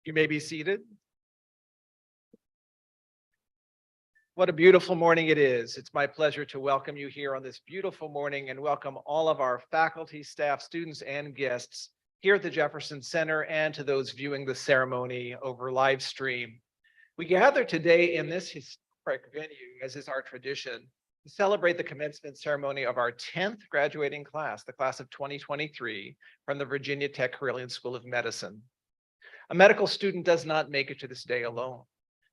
You may be seated. What a beautiful morning it is. It's my pleasure to welcome you here on this beautiful morning and welcome all of our faculty, staff, students, and guests here at the Jefferson Center and to those viewing the ceremony over live stream. We gather today in this historic venue, as is our tradition, to celebrate the commencement ceremony of our 10th graduating class, the class of 2023 from the Virginia Tech Carilion School of Medicine. A medical student does not make it to this day alone.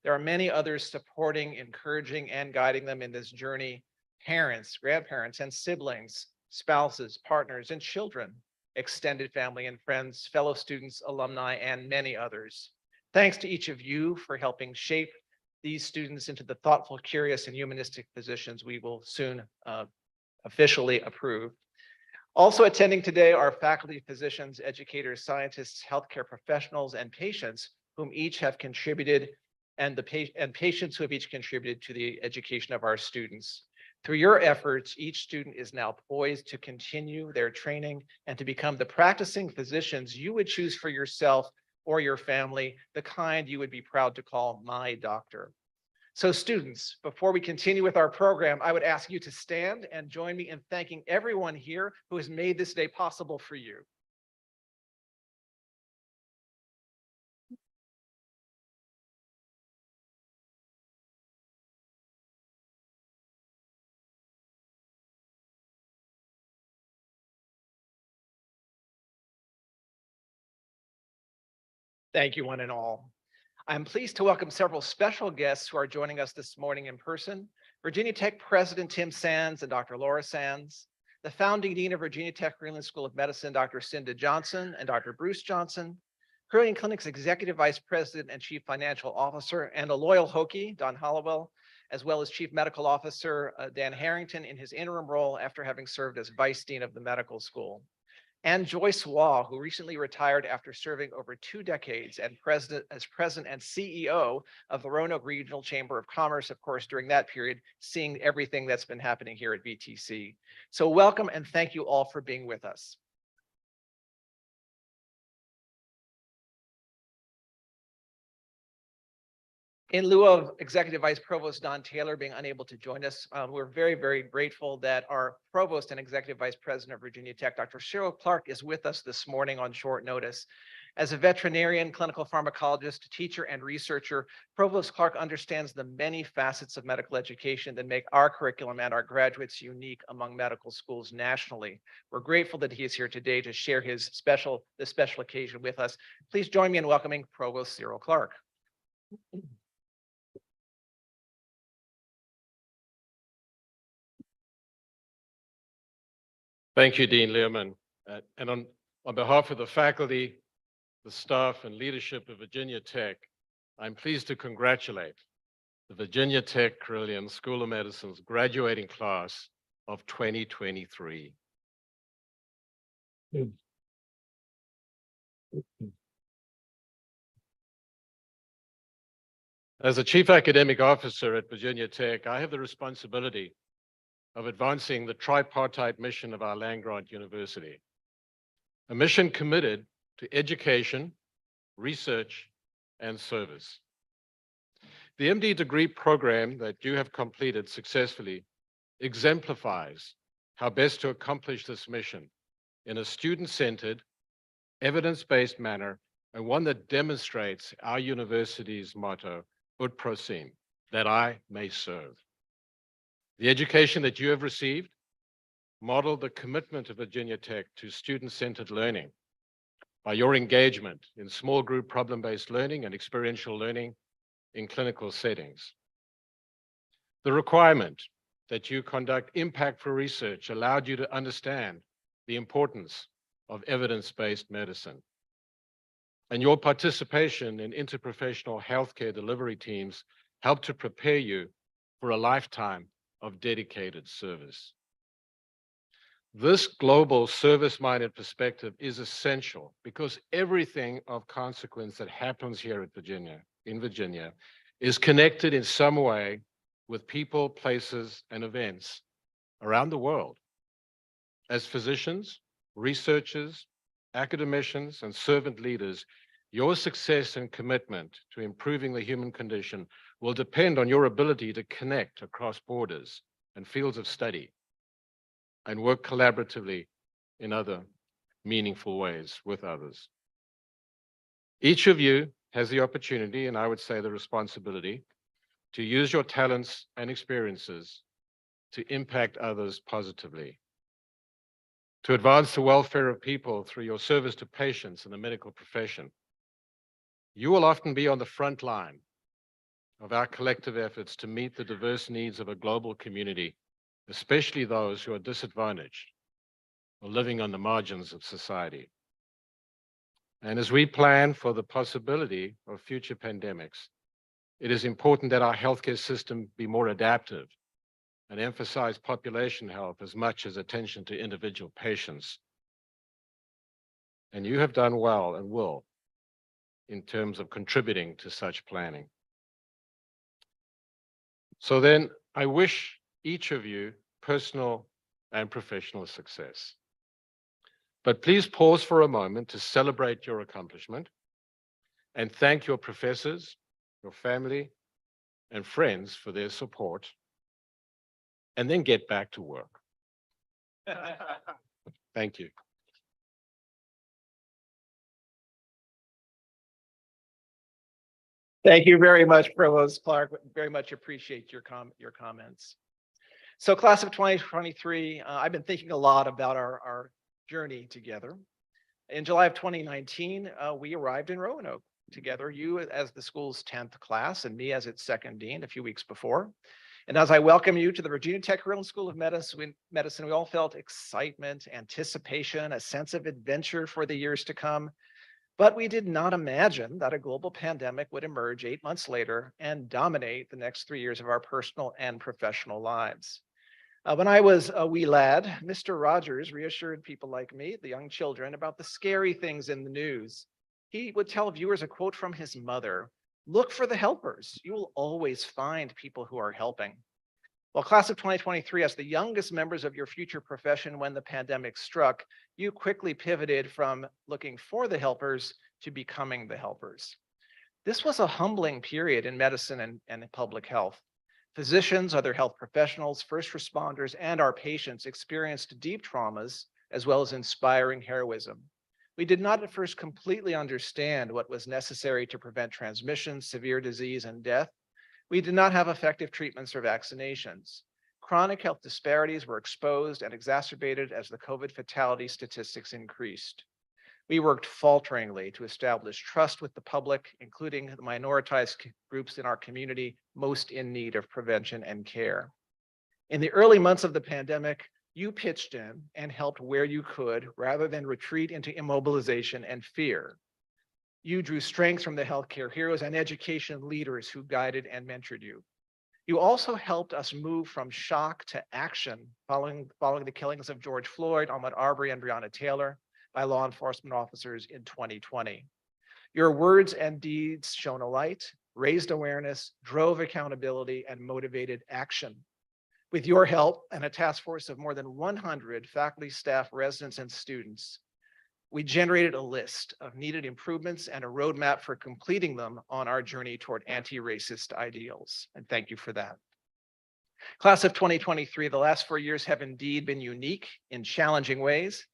There are many others supporting, encouraging, and guiding them in this journey: parents, grandparents, and siblings, spouses, partners, and children, extended family and friends, fellow students, alumni, and many others. Thanks to each of you for helping shape these students into the thoughtful, curious, and humanistic positions we will soon officially approve. Also attending today are faculty, physicians, educators, scientists, healthcare professionals, and patients whom each have contributed and patients who have each contributed to the education of our students. Through your efforts, each student is now poised to continue their training and to become the practicing physicians you would choose for yourself or your family, the kind you would be proud to call my doctor. So students, before we continue with our program, I would ask you to stand and join me in thanking everyone here who has made this day possible for you. Thank you, one and all. I'm pleased to welcome several special guests who are joining us this morning in person: Virginia Tech President Tim Sands and Dr. Laura Sands, the founding Dean of Virginia Tech Carilion School of Medicine, Dr. Cinda Johnson and Dr. Bruce Johnson, Carilion Clinic's Executive Vice President and Chief Financial Officer, and a loyal Hokie, Don Hollowell, as well as Chief Medical Officer Dan Harrington in his interim role after having served as Vice Dean of the Medical School, and Joyce Waugh, who recently retired after serving over 2 decades as president and CEO of the Roanoke Regional Chamber of Commerce, of course, during that period, seeing everything that's been happening here at VTC. So welcome and thank you all for being with us. In lieu of Executive Vice Provost Don Taylor being unable to join us, we're very, very grateful that our Provost and Executive Vice President of Virginia Tech, Dr. Cheryl Clark, is with us this morning on short notice. As a veterinarian, clinical pharmacologist, teacher, and researcher, Provost Clark understands the many facets of medical education that make our curriculum and our graduates unique among medical schools nationally. We're grateful that he is here today to share this special occasion with us. Please join me in welcoming Provost Cyril Clark. Thank you, Dean Lehrman. And on behalf of the faculty, the staff, and leadership of Virginia Tech, I'm pleased to congratulate the Virginia Tech Carilion School of Medicine's graduating class of 2023. As a Chief Academic Officer at Virginia Tech, I have the responsibility of advancing the tripartite mission of our land-grant university, a mission committed to education, research, and service. The MD degree program that you have completed successfully exemplifies how best to accomplish this mission in a student-centered, evidence-based manner, and one that demonstrates our university's motto, ut prosim, that I may serve. The education that you have received modeled the commitment of Virginia Tech to student-centered learning by your engagement in small group problem-based learning and experiential learning in clinical settings. The requirement that you conduct impactful research allowed you to understand the importance of evidence-based medicine. And your participation in interprofessional healthcare delivery teams helped to prepare you for a lifetime of dedicated service. This global service-minded perspective is essential because everything of consequence that happens here at in Virginia, is connected in some way with people, places, and events around the world. As physicians, researchers, academicians, and servant leaders, your success and commitment to improving the human condition will depend on your ability to connect across borders and fields of study and work collaboratively in other meaningful ways with others. Each of you has the opportunity, and I would say the responsibility, to use your talents and experiences to impact others positively, to advance the welfare of people through your service to patients in the medical profession. You will often be on the front line of our collective efforts to meet the diverse needs of a global community, especially those who are disadvantaged or living on the margins of society. And as we plan for the possibility of future pandemics, it is important that our healthcare system be more adaptive and emphasize population health as much as attention to individual patients. And you have done well and will in terms of contributing to such planning. So then I wish each of you personal and professional success. But please pause for a moment to celebrate your accomplishment and thank your professors, your family, and friends for their support, and then get back to work. Thank you. Thank you very much, Provost Clark. Very much appreciate your comments. So class of 2023, I've been thinking a lot about our journey together. In July of 2019, we arrived in Roanoke together, you as the school's 10th class and me as its second dean a few weeks before. And as I welcome you to the Virginia Tech Carilion School of Medicine, we all felt excitement, anticipation, a sense of adventure for the years to come. But we did not imagine that a global pandemic would emerge 8 months later and dominate the next 3 years of our personal and professional lives. When I was a wee lad, Mr. Rogers reassured people like me, the young children, about the scary things in the news. He would tell viewers a quote from his mother: "Look for the helpers. You will always find people who are helping." Well, class of 2023, as the youngest members of your future profession when the pandemic struck, you quickly pivoted from looking for the helpers to becoming the helpers. This was a humbling period in medicine and public health. Physicians, other health professionals, first responders, and our patients experienced deep traumas as well as inspiring heroism. We did not at first completely understand what was necessary to prevent transmission, severe disease, and death. We did not have effective treatments or vaccinations. Chronic health disparities were exposed and exacerbated as the COVID fatality statistics increased. We worked falteringly to establish trust with the public, including the minoritized groups in our community most in need of prevention and care. In the early months of the pandemic, you pitched in and helped where you could rather than retreat into immobilization and fear. You drew strength from the healthcare heroes and education leaders who guided and mentored you. You also helped us move from shock to action following the killings of George Floyd, Ahmaud Arbery, and Breonna Taylor by law enforcement officers in 2020. Your words and deeds shone a light, raised awareness, drove accountability, and motivated action. With your help and a task force of more than 100 faculty, staff, residents, and students, we generated a list of needed improvements and a roadmap for completing them on our journey toward anti-racist ideals. And thank you for that. Class of 2023, the last 4 years have indeed been unique in challenging ways.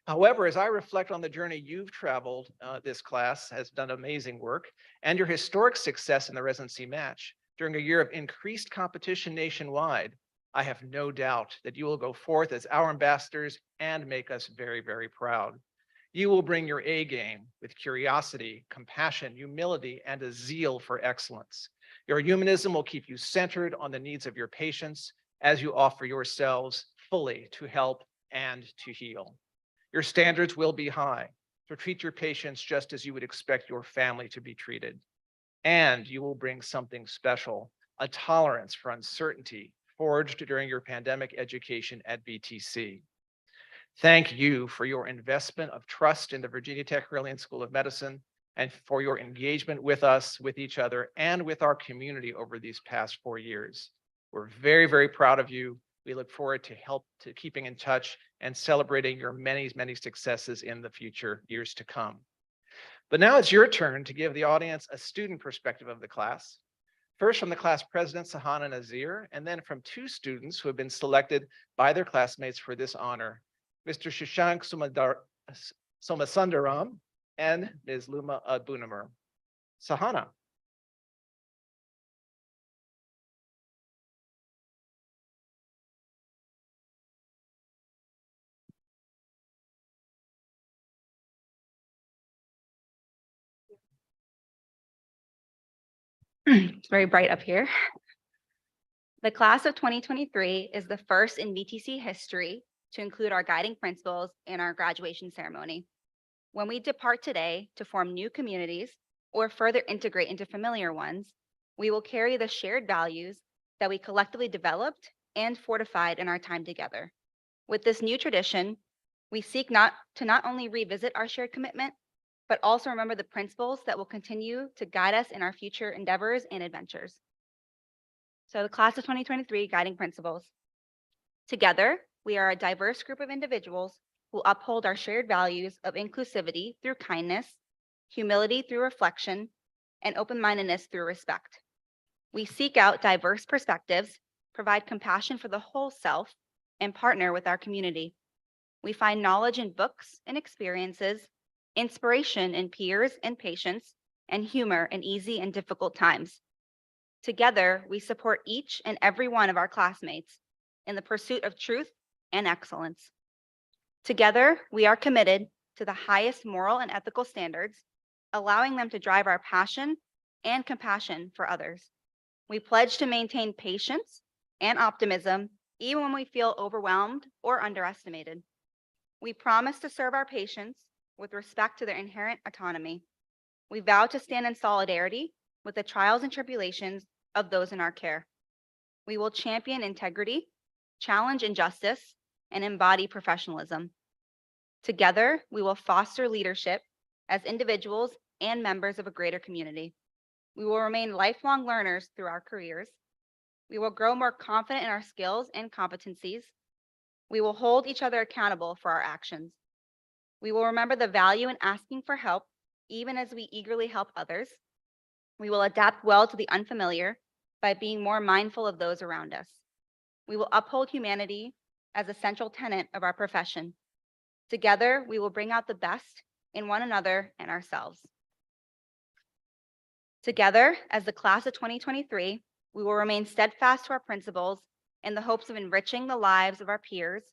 However, as I reflect on the journey you've traveled, this class has done amazing work, and your historic success in the residency match during a year of increased competition nationwide, I have no doubt that you will go forth as our ambassadors and make us very, very proud. You will bring your A game with curiosity, compassion, humility, and a zeal for excellence. Your humanism will keep you centered on the needs of your patients as you offer yourselves fully to help and to heal. Your standards will be high, so treat your patients just as you would expect your family to be treated. And you will bring something special, a tolerance for uncertainty forged during your pandemic education at VTC. Thank you for your investment of trust in the Virginia Tech Carilion School of Medicine and for your engagement with us, with each other, and with our community over these past 4 years. We're very, very proud of you. We look forward to keeping in touch and celebrating your many, many successes in the future years to come. But now it's your turn to give the audience a student perspective of the class. First from the class president, Sahana Nazir, and then from two students who have been selected by their classmates for this honor, Mr. Shashank Somasundaram and Ms. Luma Adbunamer. Sahana. It's very bright up here. The class of 2023 is the first in VTC history to include our guiding principles in our graduation ceremony. When we depart today to form new communities or further integrate into familiar ones, we will carry the shared values that we collectively developed and fortified in our time together. With this new tradition, we seek not only revisit our shared commitment, but also remember the principles that will continue to guide us in our future endeavors and adventures. So the class of 2023 guiding principles. Together, we are a diverse group of individuals who uphold our shared values of inclusivity through kindness, humility through reflection, and open-mindedness through respect. We seek out diverse perspectives, provide compassion for the whole self, and partner with our community. We find knowledge in books and experiences, inspiration in peers and patients, and humor in easy and difficult times. Together, we support each and every one of our classmates in the pursuit of truth and excellence. Together, we are committed to the highest moral and ethical standards, allowing them to drive our passion and compassion for others. We pledge to maintain patience and optimism even when we feel overwhelmed or underestimated. We promise to serve our patients with respect to their inherent autonomy. We vow to stand in solidarity with the trials and tribulations of those in our care. We will champion integrity, challenge injustice, and embody professionalism. Together, we will foster leadership as individuals and members of a greater community. We will remain lifelong learners through our careers. We will grow more confident in our skills and competencies. We will hold each other accountable for our actions. We will remember the value in asking for help, even as we eagerly help others. We will adapt well to the unfamiliar by being more mindful of those around us. We will uphold humanity as a central tenet of our profession. Together, we will bring out the best in one another and ourselves. Together, as the class of 2023, we will remain steadfast to our principles in the hopes of enriching the lives of our peers,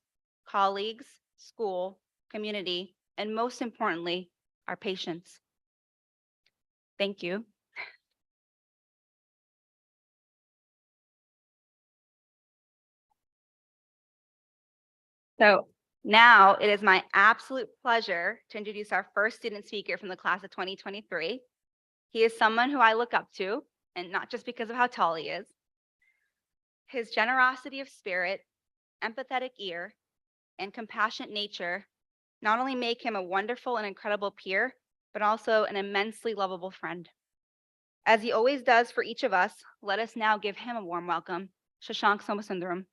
colleagues, school, community, and most importantly, our patients. Thank you. So now it is my absolute pleasure to introduce our first student speaker from the class of 2023. He is someone who I look up to, and not just because of how tall he is. His generosity of spirit, empathetic ear, and compassionate nature not only make him a wonderful and incredible peer, but also an immensely lovable friend. As he always does for each of us, let us now give him a warm welcome. Shashank Somasundaram.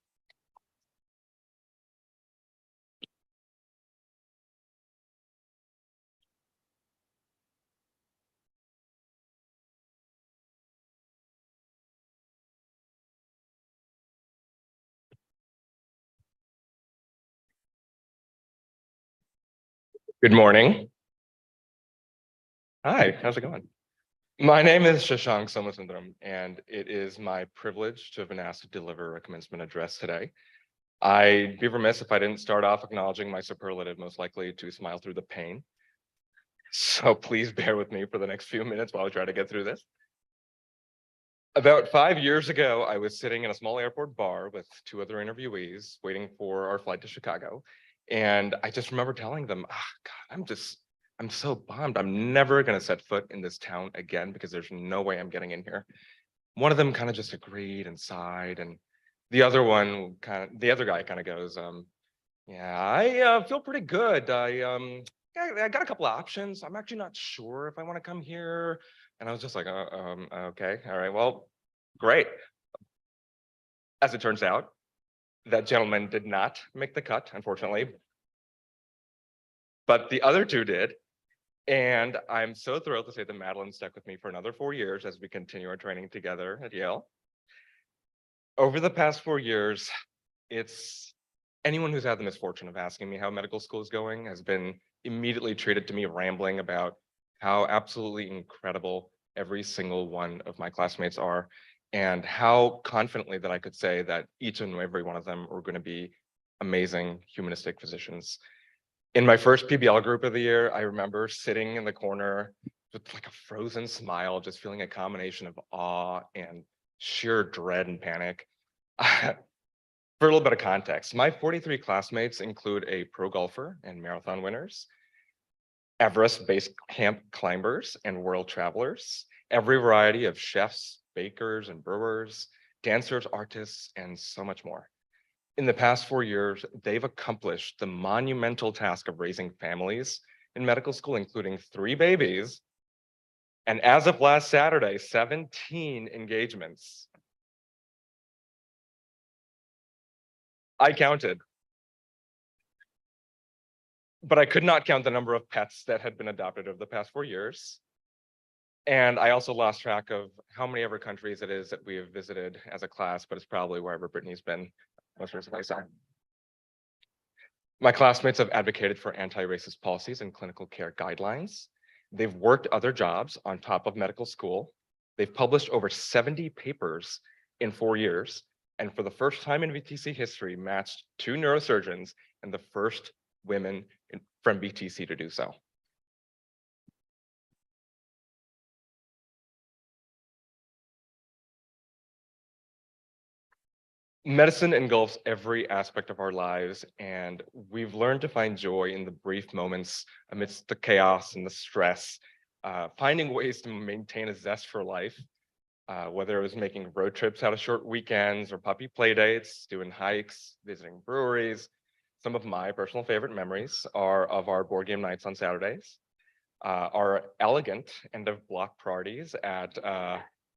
Good morning. Hi, how's it going? My name is Shashank Somasundaram, and it is my privilege to have been asked to deliver a commencement address today. I'd be remiss if I didn't start off acknowledging my superlative, most likely to smile through the pain. So please bear with me for the next few minutes while I try to get through this. About 5 years ago, I was sitting in a small airport bar with two other interviewees waiting for our flight to Chicago. And I just remember telling them, God, I'm so bummed. I'm never going to set foot in this town again because there's no way I'm getting in here. One of them kind of just agreed and sighed. And the other guy kind of goes, yeah, I feel pretty good. I got a couple of options. I'm actually not sure if I want to come here. And I was just like, okay, all right, well, great. As it turns out, that gentleman did not make the cut, unfortunately. But the other two did. And I'm so thrilled to say that Madeline stuck with me for another 4 years as we continue our training together at Yale. Over the past 4 years, it's anyone who's had the misfortune of asking me how medical school is going has been immediately treated to me rambling about how absolutely incredible every single one of my classmates are, and how confidently that I could say that each and every one of them are going to be amazing humanistic physicians. In my first PBL group of the year, I remember sitting in the corner with like a frozen smile, just feeling a combination of awe and sheer dread and panic. For a little bit of context, my 43 classmates include a pro golfer and marathon winners, Everest base camp climbers and world travelers, every variety of chefs, bakers, and brewers, dancers, artists, and so much more. In the past 4 years, they've accomplished the monumental task of raising families in medical school, including 3 babies, and as of last Saturday, 17 engagements. I counted, but I could not count the number of pets that had been adopted over the past 4 years. And I also lost track of how many ever countries it is that we have visited as a class, but it's probably wherever Brittany's been most recently. So my classmates have advocated for anti-racist policies and clinical care guidelines. They've worked other jobs on top of medical school. They've published over 70 papers in 4 years, and for the first time in VTC history, matched 2 neurosurgeons and the first women from VTC to do so. Medicine engulfs every aspect of our lives, and we've learned to find joy in the brief moments amidst the chaos and the stress, finding ways to maintain a zest for life, whether it was making road trips out of short weekends or puppy play dates, doing hikes, visiting breweries. Some of my personal favorite memories are of our board game nights on Saturdays, our elegant end of block parties at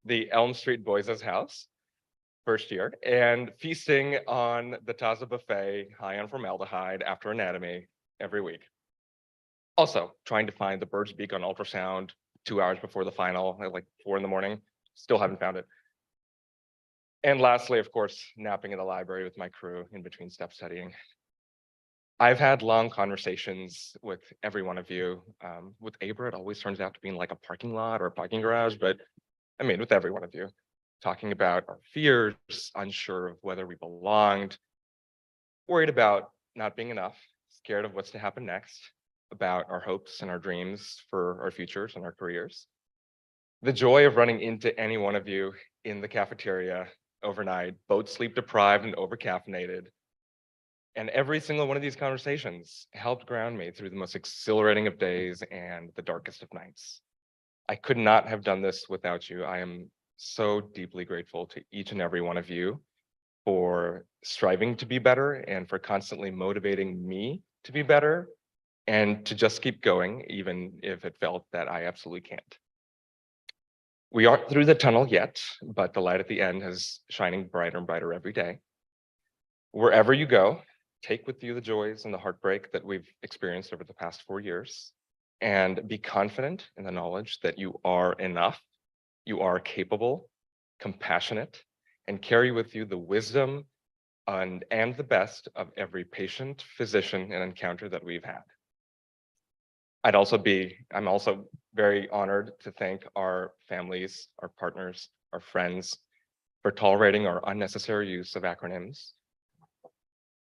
the Elm Street Boys' house, first year, and feasting on the Taza buffet high on formaldehyde after anatomy every week. Also, trying to find the bird's beak on ultrasound 2 hours before the final at like 4 in the morning. Still haven't found it. And lastly, of course, napping in the library with my crew in between step studying. I've had long conversations with every one of you. With Abra, it always turns out to be in like a parking lot or a parking garage, but I mean, with every one of you, talking about our fears, unsure of whether we belonged, worried about not being enough, scared of what's to happen next, about our hopes and our dreams for our futures and our careers. The joy of running into any one of you in the cafeteria overnight, both sleep deprived and over-caffeinated. And every single one of these conversations helped ground me through the most exhilarating of days and the darkest of nights. I could not have done this without you. I am so deeply grateful to each and every one of you for striving to be better and for constantly motivating me to be better and to just keep going, even if it felt that I absolutely can't. We aren't through the tunnel yet, but the light at the end is shining brighter and brighter every day. Wherever you go, take with you the joys and the heartbreak that we've experienced over the past 4 years, and be confident in the knowledge that you are enough, you are capable, compassionate, and carry with you the wisdom and the best of every patient, physician, and encounter that we've had. I'm also very honored to thank our families, our partners, our friends for tolerating our unnecessary use of acronyms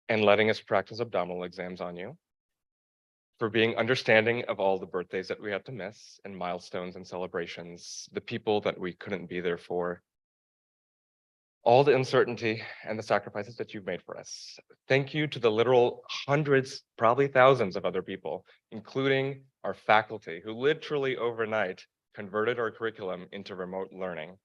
and letting us practice abdominal exams on you, for being understanding of all the birthdays that we had to miss and milestones and celebrations, the people that we couldn't be there for, all the uncertainty and the sacrifices that you've made for us. Thank you to the literal hundreds, probably thousands of other people, including our faculty, who literally overnight converted our curriculum into remote learning.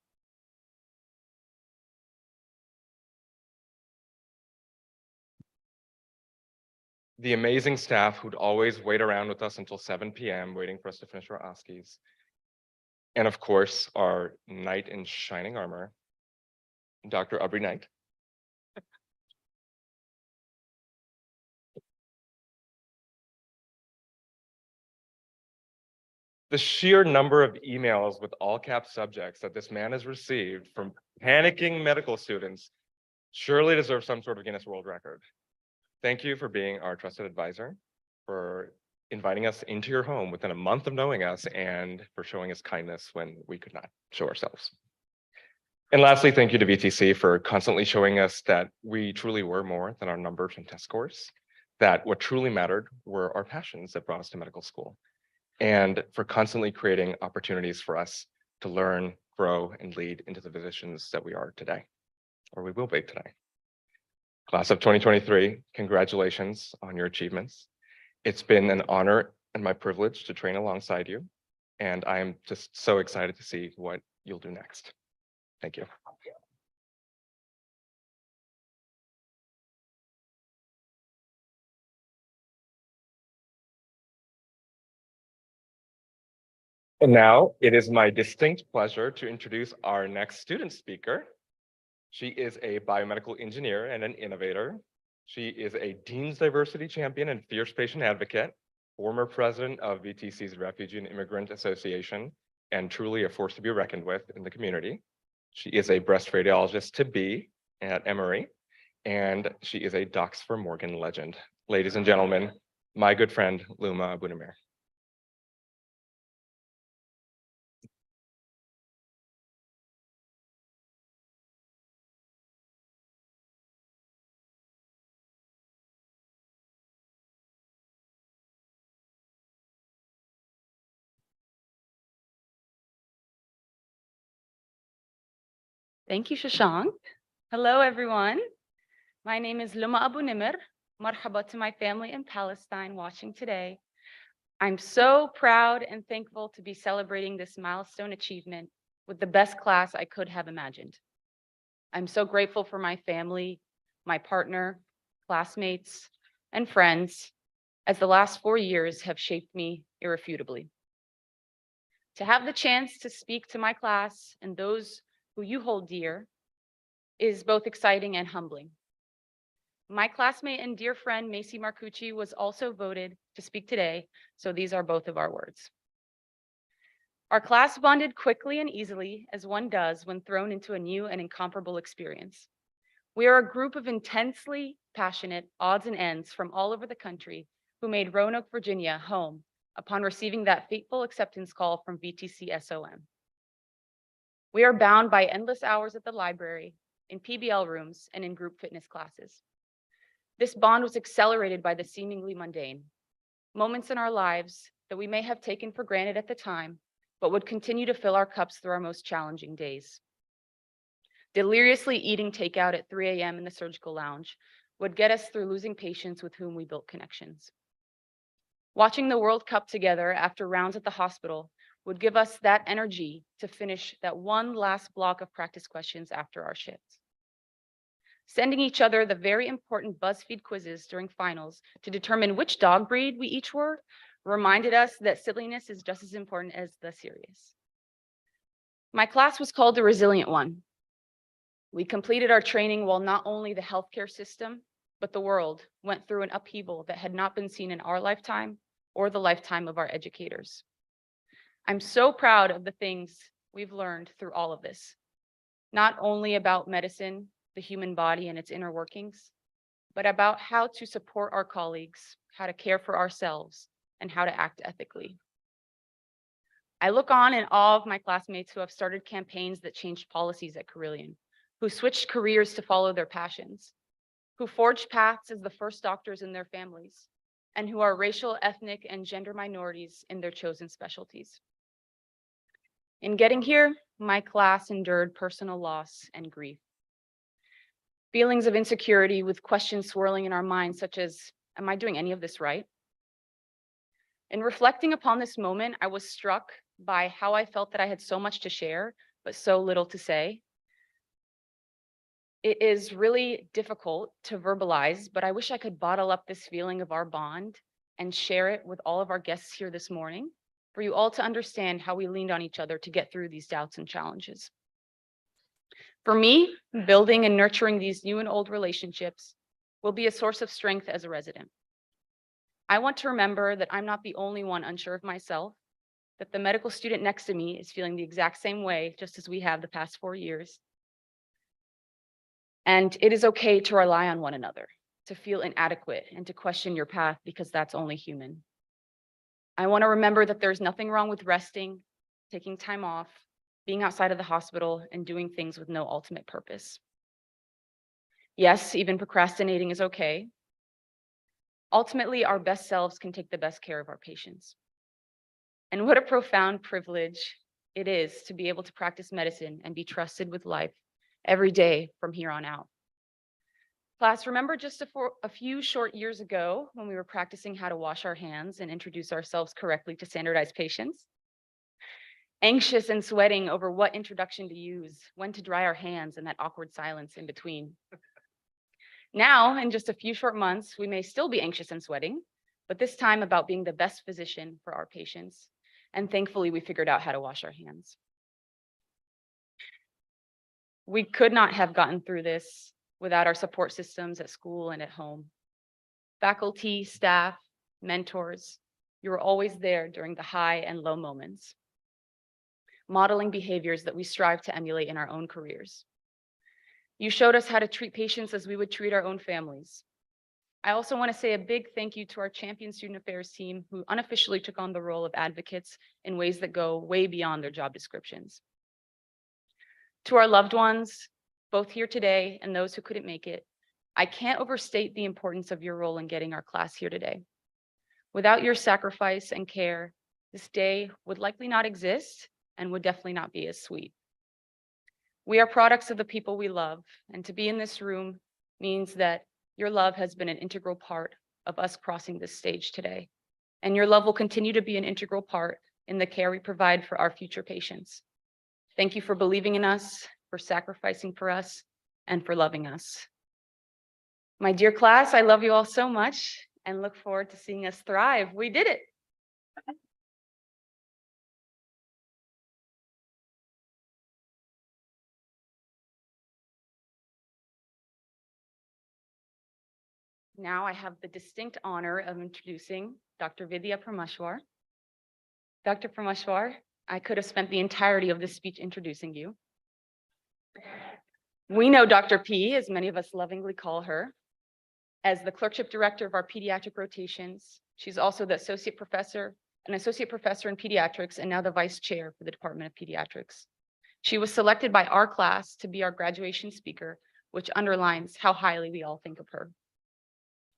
The amazing staff who'd always wait around with us until 7 p.m. waiting for us to finish our OSCEs. And of course, our knight in shining armor, Dr. Aubrey Knight. The sheer number of emails with all cap subjects that this man has received from panicking medical students surely deserves some sort of Guinness World Record. Thank you for being our trusted advisor, for inviting us into your home within a month of knowing us, and for showing us kindness when we could not show ourselves. And lastly, thank you to VTC for constantly showing us that we truly were more than our numbers and test scores, that what truly mattered were our passions that brought us to medical school, and for constantly creating opportunities for us to learn, grow, and lead into the positions that we are today, or we will be today. Class of 2023, congratulations on your achievements. It's been an honor and my privilege to train alongside you, and I am just so excited to see what you'll do next. Thank you. And now it is my distinct pleasure to introduce our next student speaker. She is a biomedical engineer and an innovator. She is a Dean's Diversity Champion and fierce patient advocate, former president of VTC's Refugee and Immigrant Association, and truly a force to be reckoned with in the community. She is a breast radiologist to be at Emory, and she is a Docs for Morgan legend. Ladies and gentlemen, my good friend, Luma Abunimir. Thank you, Shashank. Hello, everyone. My name is Luma Abunimir. Marhaba to my family in Palestine watching today. I'm so proud and thankful to be celebrating this milestone achievement with the best class I could have imagined. I'm so grateful for my family, my partner, classmates, and friends, as the last 4 years have shaped me irrefutably. To have the chance to speak to my class and those who you hold dear is both exciting and humbling. My classmate and dear friend, Macy Marcucci, was also voted to speak today, so these are both of our words. Our class bonded quickly and easily, as one does when thrown into a new and incomparable experience. We are a group of intensely passionate odds and ends from all over the country who made Roanoke, Virginia home upon receiving that fateful acceptance call from VTCSOM. We are bound by endless hours at the library, in PBL rooms, and in group fitness classes. This bond was accelerated by the seemingly mundane moments in our lives that we may have taken for granted at the time, but would continue to fill our cups through our most challenging days. Deliriously eating takeout at 3 a.m. in the surgical lounge would get us through losing patients with whom we built connections. Watching the World Cup together after rounds at the hospital would give us that energy to finish that one last block of practice questions after our shifts. Sending each other the very important BuzzFeed quizzes during finals to determine which dog breed we each were reminded us that silliness is just as important as the serious. My class was called the Resilient One. We completed our training while not only the healthcare system, but the world went through an upheaval that had not been seen in our lifetime or the lifetime of our educators. I'm so proud of the things we've learned through all of this, not only about medicine, the human body and its inner workings, but about how to support our colleagues, how to care for ourselves, and how to act ethically. I look on in awe of my classmates who have started campaigns that changed policies at Carilion, who switched careers to follow their passions, who forged paths as the first doctors in their families, and who are racial, ethnic, and gender minorities in their chosen specialties. In getting here, my class endured personal loss and grief. Feelings of insecurity with questions swirling in our minds, such as, am I doing any of this right? In reflecting upon this moment, I was struck by how I felt that I had so much to share, but so little to say. It is really difficult to verbalize, but I wish I could bottle up this feeling of our bond and share it with all of our guests here this morning, for you all to understand how we leaned on each other to get through these doubts and challenges. For me, building and nurturing these new and old relationships will be a source of strength as a resident. I want to remember that I'm not the only one unsure of myself, that the medical student next to me is feeling the exact same way, just as we have the past 4 years. And it is okay to rely on one another, to feel inadequate, and to question your path because that's only human. I want to remember that there's nothing wrong with resting, taking time off, being outside of the hospital, and doing things with no ultimate purpose. Yes, even procrastinating is okay. Ultimately, our best selves can take the best care of our patients. And what a profound privilege it is to be able to practice medicine and be trusted with life every day from here on out. Class, remember just a few short years ago when we were practicing how to wash our hands and introduce ourselves correctly to standardized patients? Anxious and sweating over what introduction to use, when to dry our hands, and that awkward silence in between. Now, in just a few short months, we may still be anxious and sweating, but this time about being the best physician for our patients. And thankfully, we figured out how to wash our hands. We could not have gotten through this without our support systems at school and at home. Faculty, staff, mentors, you were always there during the high and low moments, modeling behaviors that we strive to emulate in our own careers. You showed us how to treat patients as we would treat our own families. I also want to say a big thank you to our champion student affairs team who unofficially took on the role of advocates in ways that go way beyond their job descriptions. To our loved ones, both here today and those who couldn't make it, I can't overstate the importance of your role in getting our class here today. Without your sacrifice and care, this day would likely not exist and would definitely not be as sweet. We are products of the people we love, and to be in this room means that your love has been an integral part of us crossing this stage today. And your love will continue to be an integral part in the care we provide for our future patients. Thank you for believing in us, for sacrificing for us, and for loving us. My dear class, I love you all so much and look forward to seeing us thrive. We did it. Now I have the distinct honor of introducing Dr. Vidya Prameshwar. Dr. Prameshwar, I could have spent the entirety of this speech introducing you. We know Dr. P, as many of us lovingly call her, as the clerkship director of our pediatric rotations. She's also the an associate professor in pediatrics and now the vice chair for the Department of Pediatrics. She was selected by our class to be our graduation speaker, which underlines how highly we all think of her.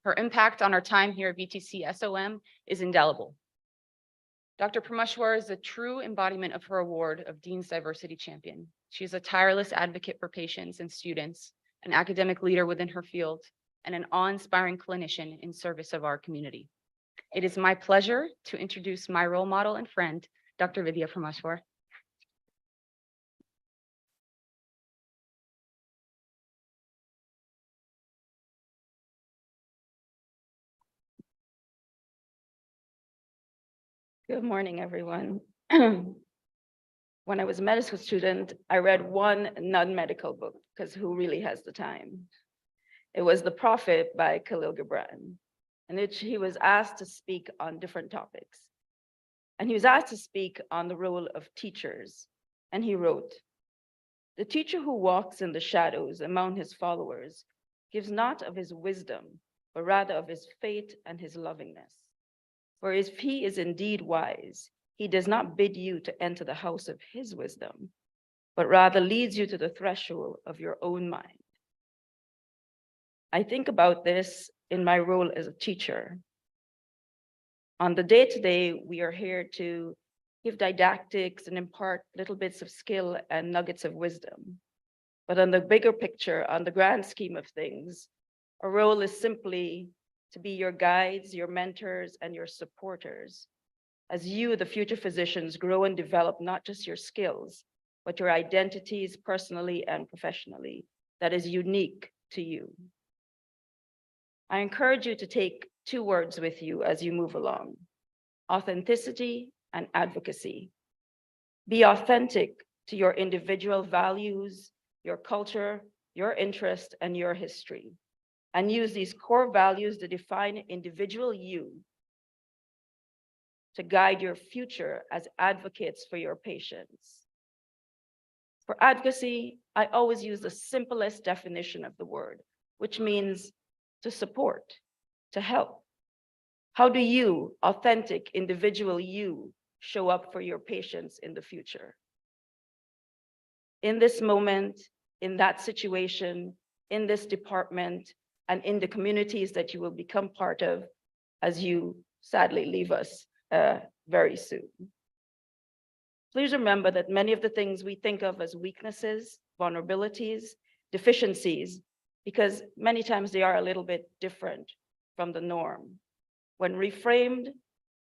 Her impact on our time here at VTCSOM is indelible. Dr. Prameshwar is a true embodiment of her award of Dean's Diversity Champion. She is a tireless advocate for patients and students, an academic leader within her field, and an awe-inspiring clinician in service of our community. It is my pleasure to introduce my role model and friend, Dr. Vidya Prameshwar. Good morning, everyone. When I was a medical student, I read one non-medical book, because who really has the time? It was The Prophet by Khalil Gibran, in which he was asked to speak on different topics. And he was asked to speak on the role of teachers. And he wrote, "The teacher who walks in the shadows among his followers gives not of his wisdom, but rather of his faith and his lovingness. For if he is indeed wise, he does not bid you to enter the house of his wisdom, but rather leads you to the threshold of your own mind." I think about this in my role as a teacher. On the day-to-day, we are here to give didactics and impart little bits of skill and nuggets of wisdom. But on the bigger picture, on the grand scheme of things, our role is simply to be your guides, your mentors, and your supporters, as you, the future physicians, grow and develop not just your skills, but your identities personally and professionally that is unique to you. I encourage you to take two words with you as you move along: authenticity and advocacy. Be authentic to your individual values, your culture, your interest, and your history, and use these core values to define individual you to guide your future as advocates for your patients. For advocacy, I always use the simplest definition of the word, which means to support, to help. How do you, authentic individual you, show up for your patients in the future? In this moment, in that situation, in this department, and in the communities that you will become part of as you sadly leave us very soon. Please remember that many of the things we think of as weaknesses, vulnerabilities, deficiencies, because many times they are a little bit different from the norm, when reframed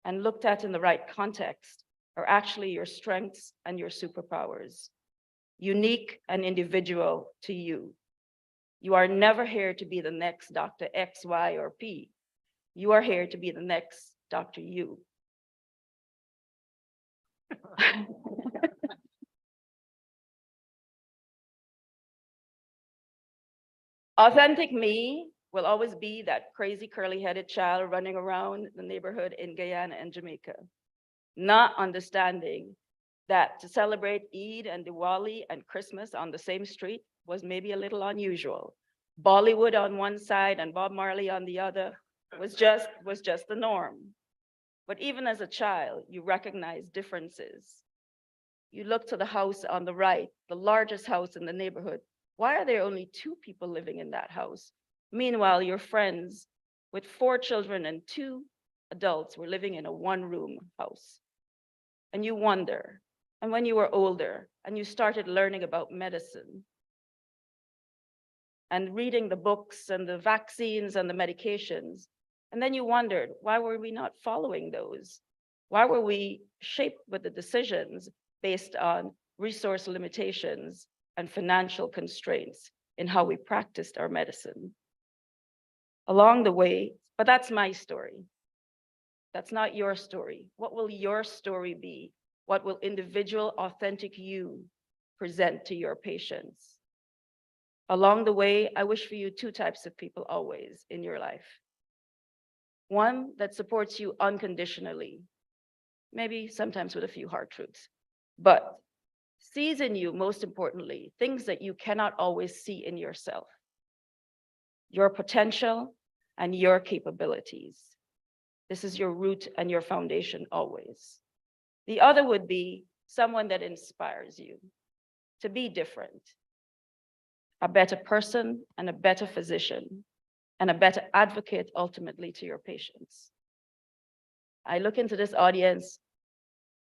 and looked at in the right context, are actually your strengths and your superpowers, unique and individual to you. You are never here to be the next Dr. X, Y, or P. You are here to be the next Dr. U. Authentic me will always be that crazy curly-headed child running around the neighborhood in Guyana and Jamaica, not understanding that to celebrate Eid and Diwali and Christmas on the same street was maybe a little unusual. Bollywood on one side and Bob Marley on the other was just the norm. But even as a child, you recognize differences. You look to the house on the right, the largest house in the neighborhood. Why are there only 2 people living in that house? Meanwhile, your friends with 4 children and 2 adults were living in a 1-room house. And you wonder, and when you were older and you started learning about medicine and reading the books and the vaccines and the medications, and then you wondered, why were we not following those? Why were we shaped with the decisions based on resource limitations and financial constraints in how we practiced our medicine? Along the way, but that's my story. That's not your story. What will your story be? What will individual, authentic you present to your patients? Along the way, I wish for you 2 types of people always in your life. One that supports you unconditionally, maybe sometimes with a few hard truths, but sees in you, most importantly, things that you cannot always see in yourself, your potential and your capabilities. This is your root and your foundation always. The other would be someone that inspires you to be different, a better person and a better physician, and a better advocate ultimately to your patients. I look into this audience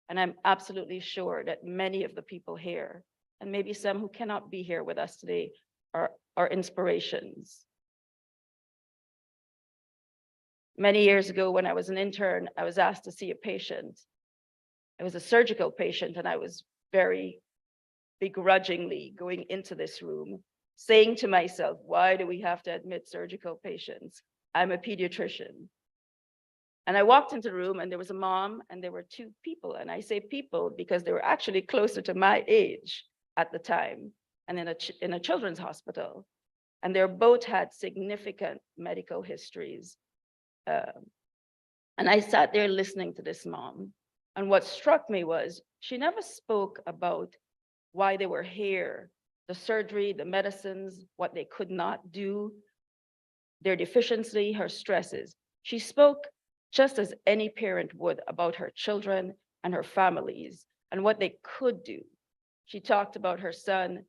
and I'm absolutely sure that many of the people here, and maybe some who cannot be here with us today, are inspirations. Many years ago when I was an intern, I was asked to see a patient. It was a surgical patient, and I was very begrudgingly going into this room, saying to myself, why do we have to admit surgical patients? I'm a pediatrician. And I walked into the room and there was a mom and there were 2 people. And I say people because they were actually closer to my age at the time and in a children's hospital. And they both had significant medical histories. And I sat there listening to this mom. And what struck me was she never spoke about why they were here, the surgery, the medicines, what they could not do, their deficiency, her stresses. She spoke just as any parent would about her children and her families and what they could do. She talked about her son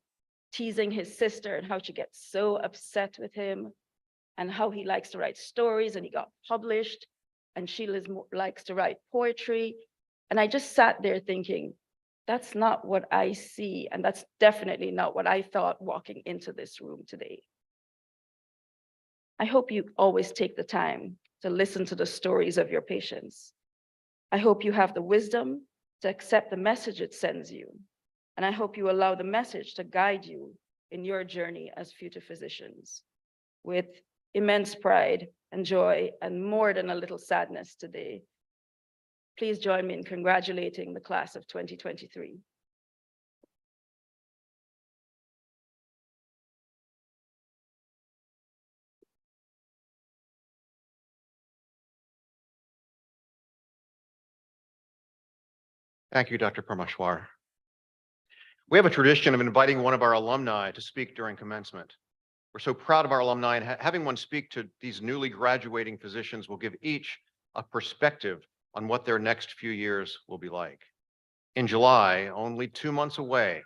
teasing his sister and how she gets so upset with him and how he likes to write stories and he got published, and she likes to write poetry. And I just sat there thinking, that's not what I see, and that's definitely not what I thought walking into this room today. I hope you always take the time to listen to the stories of your patients. I hope you have the wisdom to accept the message it sends you. And I hope you allow the message to guide you in your journey as future physicians. With immense pride and joy and more than a little sadness today, please join me in congratulating the class of 2023. Thank you, Dr. Parmeshwar. We have a tradition of inviting one of our alumni to speak during commencement. We're so proud of our alumni, and having one speak to these newly graduating physicians will give each a perspective on what their next few years will be like. In July, only 2 months away,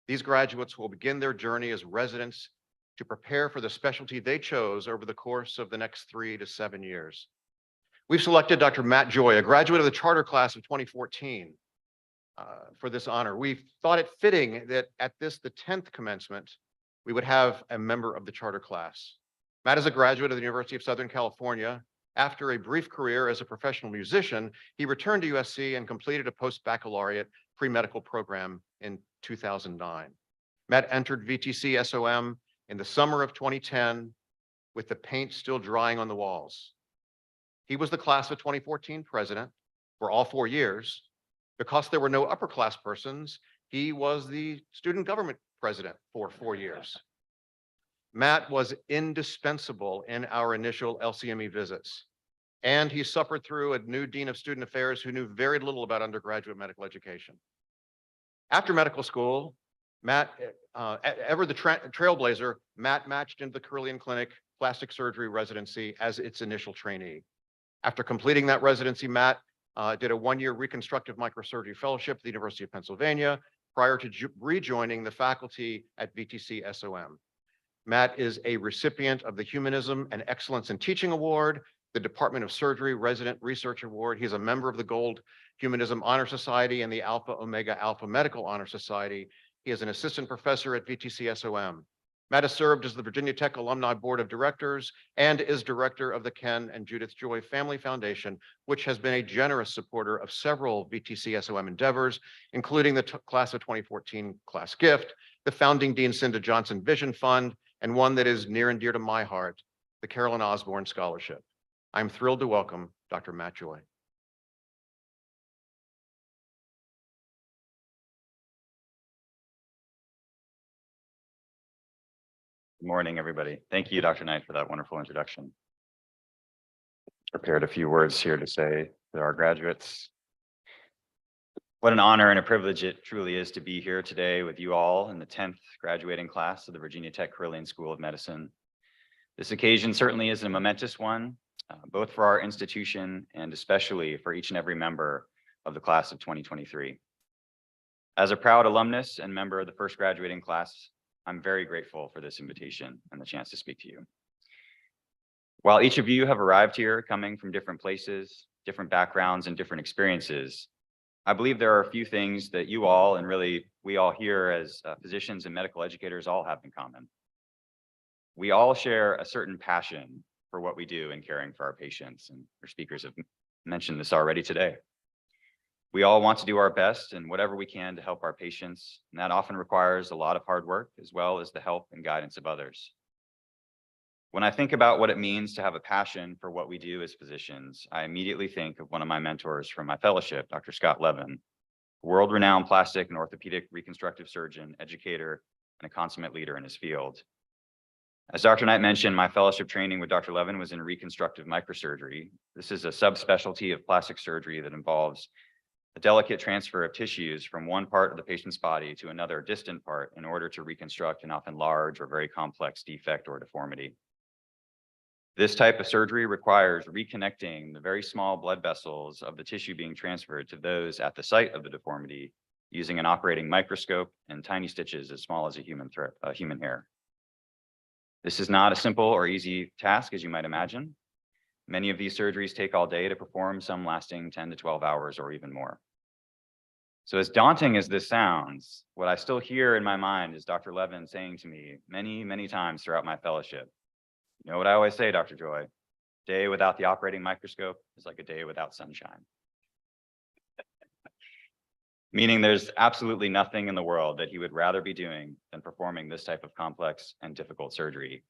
these graduates will begin their journey as residents to prepare for the specialty they chose over the course of the next 3 to 7 years. We've selected Dr. Matt Joy, a graduate of the charter class of 2014, for this honor. We thought it fitting that at this, the 10th commencement, we would have a member of the charter class. Matt is a graduate of the University of Southern California. After a brief career as a professional musician, he returned to USC and completed a post-baccalaureate pre-medical program in 2009. Matt entered VTCSOM in the summer of 2010 with the paint still drying on the walls. He was the class of 2014 president for all 4 years. Because there were no upper class persons, he was the student government president for 4 years. Matt was indispensable in our initial LCME visits, and he suffered through a new dean of student affairs who knew very little about undergraduate medical education. After medical school, Matt, ever the trailblazer, Matt matched into the Carilion Clinic plastic surgery residency as its initial trainee. After completing that residency, Matt did a 1-year reconstructive microsurgery fellowship at the University of Pennsylvania prior to rejoining the faculty at VTCSOM. Matt is a recipient of the Humanism and Excellence in Teaching Award, the Department of Surgery Resident Research Award. He's a member of the Gold Humanism Honor Society and the Alpha Omega Alpha Medical Honor Society. He is an assistant professor at VTCSOM. Matt has served as the Virginia Tech Alumni Board of Directors and is director of the Ken and Judith Joy Family Foundation, which has been a generous supporter of several VTCSOM endeavors, including the class of 2014 class gift, the founding Dean Cinda Johnson Vision Fund, and one that is near and dear to my heart, the Carolyn Osborne Scholarship. I'm thrilled to welcome Dr. Matt Joy. Good morning, everybody. Thank you, Dr. Knight, for that wonderful introduction. Prepared a few words here to say to our graduates. What an honor and a privilege it truly is to be here today with you all in the 10th graduating class of the Virginia Tech Carilion School of Medicine. This occasion certainly is a momentous one, both for our institution and especially for each and every member of the class of 2023. As a proud alumnus and member of the first graduating class, I'm very grateful for this invitation and the chance to speak to you. While each of you have arrived here coming from different places, different backgrounds, and different experiences, I believe there are a few things that you all, and really we all here as physicians and medical educators, all have in common. We all share a certain passion for what we do in caring for our patients, and our speakers have mentioned this already today. We all want to do our best and whatever we can to help our patients, and that often requires a lot of hard work as well as the help and guidance of others. When I think about what it means to have a passion for what we do as physicians, I immediately think of one of my mentors from my fellowship, Dr. Scott Levin, a world-renowned plastic and orthopedic reconstructive surgeon, educator, and a consummate leader in his field. As Dr. Knight mentioned, my fellowship training with Dr. Levin was in reconstructive microsurgery. This is a subspecialty of plastic surgery that involves a delicate transfer of tissues from one part of the patient's body to another distant part in order to reconstruct an often large or very complex defect or deformity. This type of surgery requires reconnecting the very small blood vessels of the tissue being transferred to those at the site of the deformity using an operating microscope and tiny stitches as small as a human hair. This is not a simple or easy task, as you might imagine. Many of these surgeries take all day to perform, some lasting 10 to 12 hours or even more. So as daunting as this sounds, what I still hear in my mind is Dr. Levin saying to me many, many times throughout my fellowship, you know what I always say, Dr. Joy, a day without the operating microscope is like a day without sunshine. Meaning there's absolutely nothing in the world that he would rather be doing than performing this type of complex and difficult surgery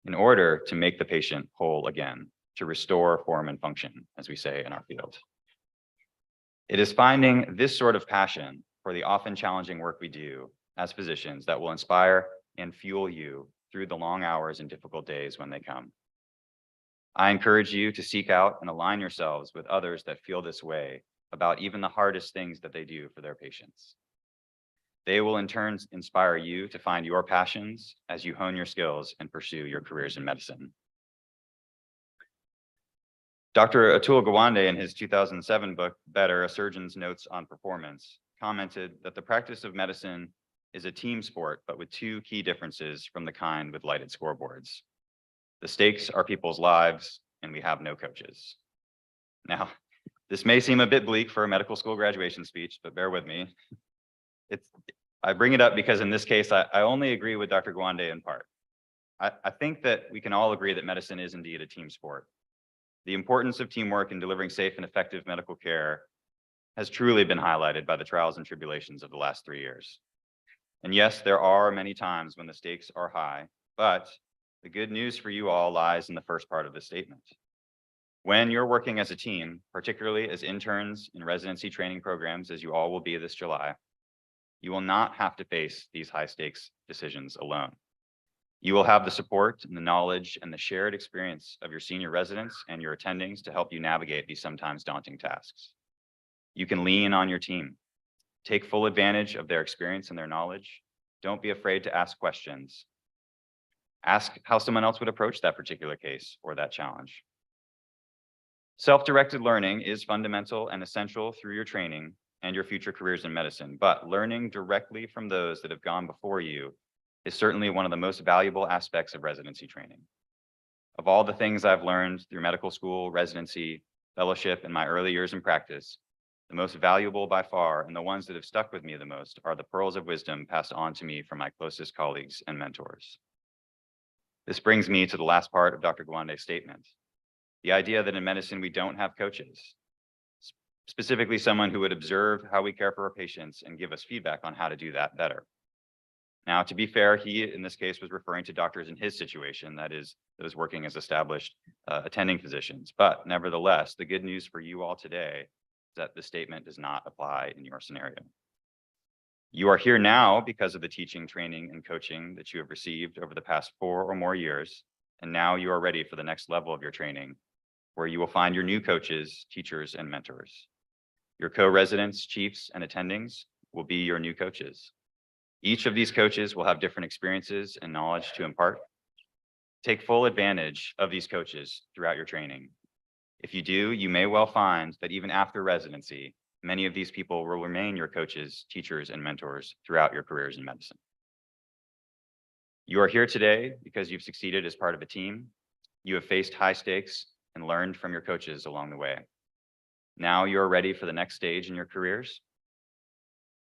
in order to make the patient whole again, to restore form and function, as we say in our field. It is finding this sort of passion for the often challenging work we do as physicians that will inspire and fuel you through the long hours and difficult days when they come. I encourage you to seek out and align yourselves with others that feel this way about even the hardest things that they do for their patients. They will in turn inspire you to find your passions as you hone your skills and pursue your careers in medicine. Dr. Atul Gawande, in his 2007 book, Better, A Surgeon's Notes on Performance, commented that the practice of medicine is a team sport, but with two key differences from the kind with lighted scoreboards. The stakes are people's lives, and we have no coaches. Now, this may seem a bit bleak for a medical school graduation speech, but bear with me. I bring it up because in this case, I only agree with Dr. Gawande in part. I think that we can all agree that medicine is indeed a team sport. The importance of teamwork in delivering safe and effective medical care has truly been highlighted by the trials and tribulations of the last 3 years. And yes, there are many times when the stakes are high, but the good news for you all lies in the first part of the statement. When you're working as a team, particularly as interns in residency training programs, as you all will be this July, you will not have to face these high stakes decisions alone. You will have the support and the knowledge and the shared experience of your senior residents and your attendings to help you navigate these sometimes daunting tasks. You can lean on your team. Take full advantage of their experience and their knowledge. Don't be afraid to ask questions. Ask how someone else would approach that particular case or that challenge. Self-directed learning is fundamental and essential through your training and your future careers in medicine, but learning directly from those that have gone before you is certainly one of the most valuable aspects of residency training. Of all the things I've learned through medical school, residency, fellowship, and my early years in practice, the most valuable by far and the ones that have stuck with me the most are the pearls of wisdom passed on to me from my closest colleagues and mentors. This brings me to the last part of Dr. Gawande's statement. The idea that in medicine we don't have coaches, specifically someone who would observe how we care for our patients and give us feedback on how to do that better. Now, to be fair, he, in this case, was referring to doctors in his situation, that is, those working as established attending physicians. But nevertheless, the good news for you all today is that the statement does not apply in your scenario. You are here now because of the teaching, training, and coaching that you have received over the past 4 or more years, and now you are ready for the next level of your training, where you will find your new coaches, teachers, and mentors. Your co-residents, chiefs, and attendings will be your new coaches. Each of these coaches will have different experiences and knowledge to impart. Take full advantage of these coaches throughout your training. If you do, you may well find that even after residency, many of these people will remain your coaches, teachers, and mentors throughout your careers in medicine. You are here today because you've succeeded as part of a team. You have faced high stakes and learned from your coaches along the way. Now you are ready for the next stage in your careers.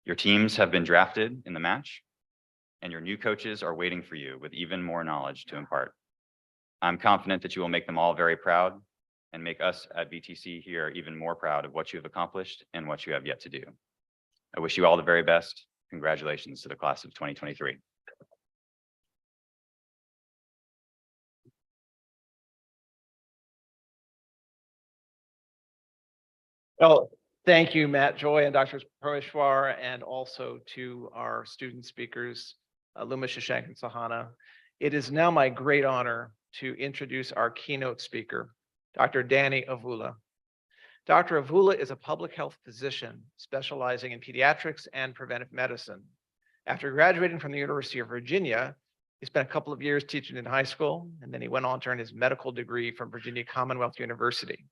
Your teams have been drafted in the match, and your new coaches are waiting for you with even more knowledge to impart. I'm confident that you will make them all very proud and make us at VTC here even more proud of what you have accomplished and what you have yet to do. I wish you all the very best. Congratulations to the class of 2023. Well, thank you, Matt Joy and Dr. Parmeshwar, and also to our student speakers, Luma Shashank and Sahana. It is now my great honor to introduce our keynote speaker, Dr. Danny Avula. Dr. Avula is a public health physician specializing in pediatrics and preventive medicine. After graduating from the University of Virginia, he spent a couple of years teaching in high school, and then he went on to earn his medical degree from Virginia Commonwealth University.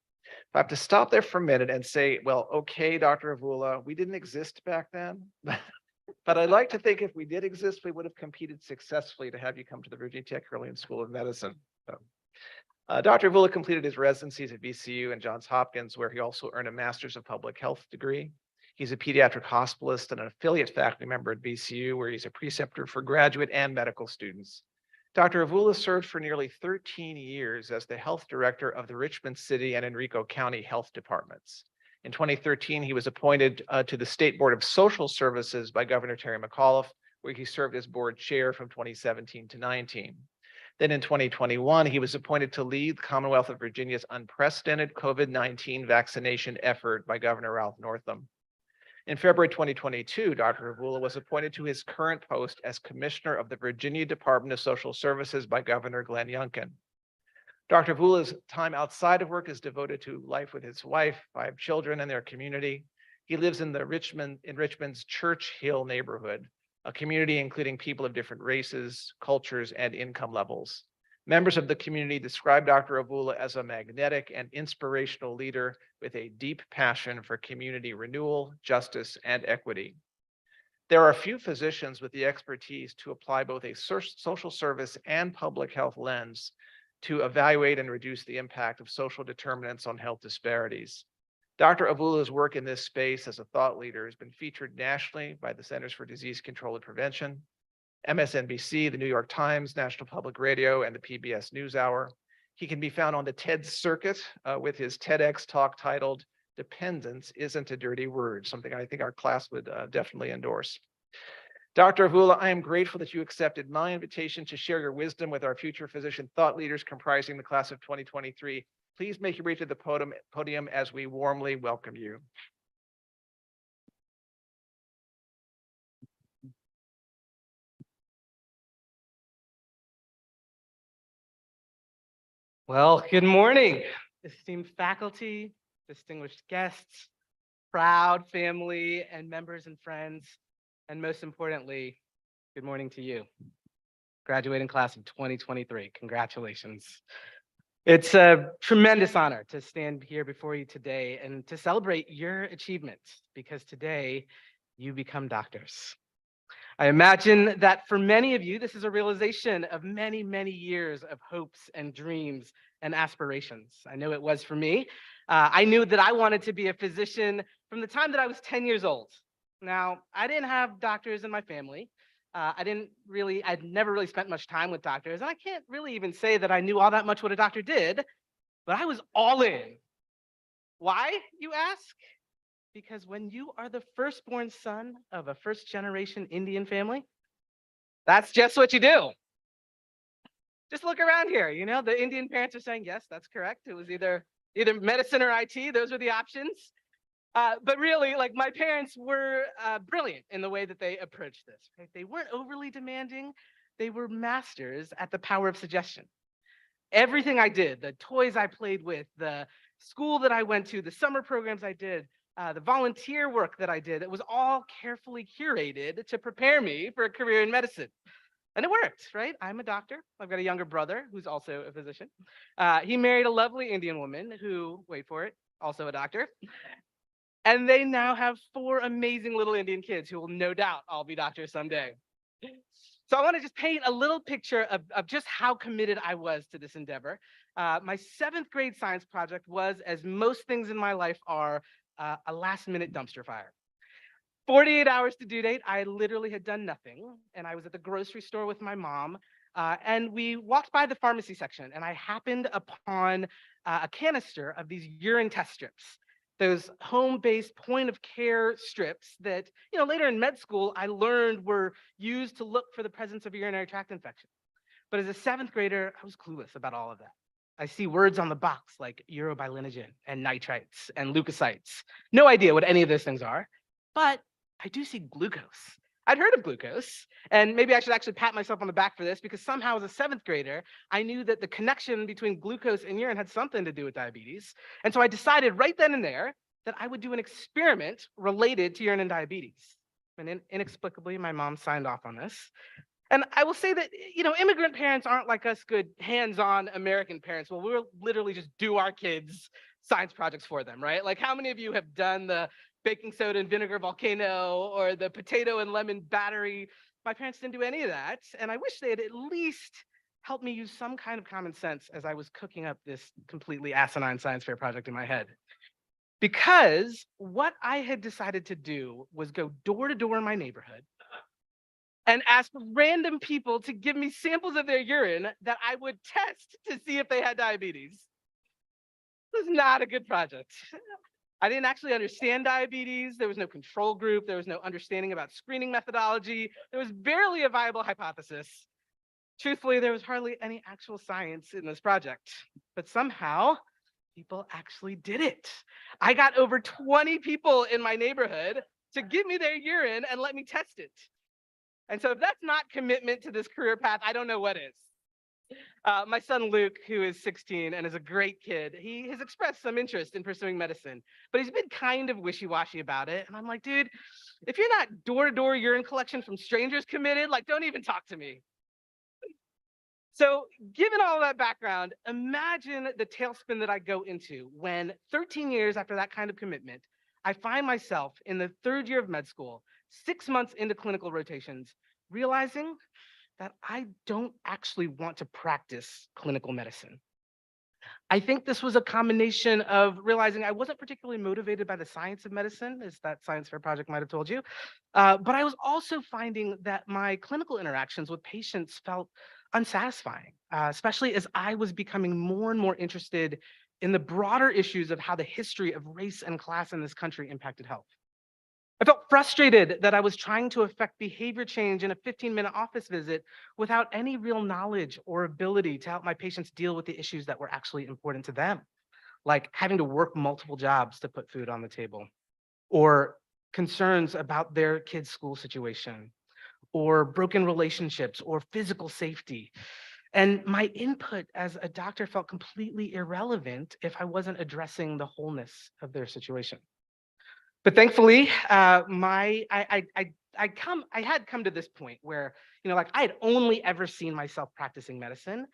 I have to stop there for a minute and say, well, okay, Dr. Avula, we didn't exist back then, but I'd like to think if we did exist, we would have competed successfully to have you come to the Virginia Tech Carilion School of Medicine. Dr. Avula completed his residencies at VCU and Johns Hopkins, where he also earned a Master's of Public Health degree. He's a pediatric hospitalist and an affiliate faculty member at VCU, where he's a preceptor for graduate and medical students. Dr. Avula served for nearly 13 years as the health director of the Richmond City and Henrico County Health Departments. In 2013, he was appointed to the State Board of Social Services by Governor Terry McAuliffe, where he served as board chair from 2017 to 19. Then in 2021, he was appointed to lead the Commonwealth of Virginia's unprecedented COVID-19 vaccination effort by Governor Ralph Northam. In February 2022, Dr. Avula was appointed to his current post as Commissioner of the Virginia Department of Social Services by Governor Glenn Youngkin. Dr. Avula's time outside of work is devoted to life with his wife, 5 children, and their community. He lives in Richmond's Church Hill neighborhood, a community including people of different races, cultures, and income levels. Members of the community describe Dr. Avula as a magnetic and inspirational leader with a deep passion for community renewal, justice, and equity. There are few physicians with the expertise to apply both a social service and public health lens to evaluate and reduce the impact of social determinants on health disparities. Dr. Avula's work in this space as a thought leader has been featured nationally by the Centers for Disease Control and Prevention, MSNBC, the New York Times, National Public Radio, and the PBS NewsHour. He can be found on the TED circuit with his TEDx talk titled "Dependence Isn't a Dirty Word," something I think our class would definitely endorse. Dr. Avula, I am grateful that you accepted my invitation to share your wisdom with our future physician thought leaders comprising the class of 2023. Please make your way to the podium as we warmly welcome you. Well, good morning, esteemed faculty, distinguished guests, proud family and members and friends, and most importantly, good morning to you, graduating class of 2023. Congratulations. It's a tremendous honor to stand here before you today and to celebrate your achievements, because today you become doctors. I imagine that for many of you, this is a realization of many, many years of hopes and dreams and aspirations. I know it was for me. I knew that I wanted to be a physician from the time that I was 10 years old. Now, I didn't have doctors in my family. I'd never really spent much time with doctors, and I can't really even say that I knew all that much what a doctor did, but I was all in. Why, you ask? Because when you are the firstborn son of a first-generation Indian family, that's just what you do. Just look around here, you know, the Indian parents are saying, yes, that's correct. It was either medicine or IT, those were the options. But really, like, my parents were brilliant in the way that they approached this. Right? They weren't overly demanding. They were masters at the power of suggestion. Everything I did, the toys I played with, the school that I went to, the summer programs I did, the volunteer work that I did, it was all carefully curated to prepare me for a career in medicine. And it worked, right? I'm a doctor. I've got a younger brother who's also a physician. He married a lovely Indian woman who, wait for it, also a doctor. And they now have 4 amazing little Indian kids who will no doubt all be doctors someday. So I want to just paint a little picture of just how committed I was to this endeavor. My 7th grade science project was, as most things in my life are, a last-minute dumpster fire. 48 hours to due date, I literally had done nothing, and I was at the grocery store with my mom, and we walked by the pharmacy section, and I happened upon a canister of these urine test strips, those home-based point-of-care strips that, you know, later in med school, I learned were used to look for the presence of a urinary tract infection. But as a 7th grader, I was clueless about all of that. I see words on the box like urobilinogen and nitrites and leukocytes. No idea what any of those things are, but I do see glucose. I'd heard of glucose, and maybe I should actually pat myself on the back for this, because somehow as a 7th grader, I knew that the connection between glucose and urine had something to do with diabetes. And so I decided right then and there that I would do an experiment related to urine and diabetes. And inexplicably, my mom signed off on this. And I will say that, you know, immigrant parents aren't like us good hands-on American parents. Well, we'll literally just do our kids' science projects for them, right? Like, how many of you have done the baking soda and vinegar volcano or the potato and lemon battery? My parents didn't do any of that. And I wish they had at least helped me use some kind of common sense as I was cooking up this completely asinine science fair project in my head. Because what I had decided to do was go door to door in my neighborhood and ask random people to give me samples of their urine that I would test to see if they had diabetes. This is not a good project. I didn't actually understand diabetes. There was no control group. There was no understanding about screening methodology. There was barely a viable hypothesis. Truthfully, there was hardly any actual science in this project, but somehow people actually did it. I got over 20 people in my neighborhood to give me their urine and let me test it. And so if that's not commitment to this career path, I don't know what is. My son Luke, who is 16 and is a great kid, he has expressed some interest in pursuing medicine, but he's been kind of wishy-washy about it. And I'm like, dude, if you're not door-to-door urine collection from strangers committed, like, don't even talk to me. So given all that background, imagine the tailspin that I go into when 13 years after that kind of commitment, I find myself in the third year of med school, 6 months into clinical rotations, realizing that I don't actually want to practice clinical medicine. I think this was a combination of realizing I wasn't particularly motivated by the science of medicine, as that science fair project might have told you, but I was also finding that my clinical interactions with patients felt unsatisfying, especially as I was becoming more and more interested in the broader issues of how the history of race and class in this country impacted health. I felt frustrated that I was trying to affect behavior change in a 15-minute office visit without any real knowledge or ability to help my patients deal with the issues that were actually important to them, like having to work multiple jobs to put food on the table, or concerns about their kids' school situation, or broken relationships, or physical safety. And my input as a doctor felt completely irrelevant if I wasn't addressing the wholeness of their situation. But thankfully, I had come to this point where, like I had only ever seen myself practicing medicine,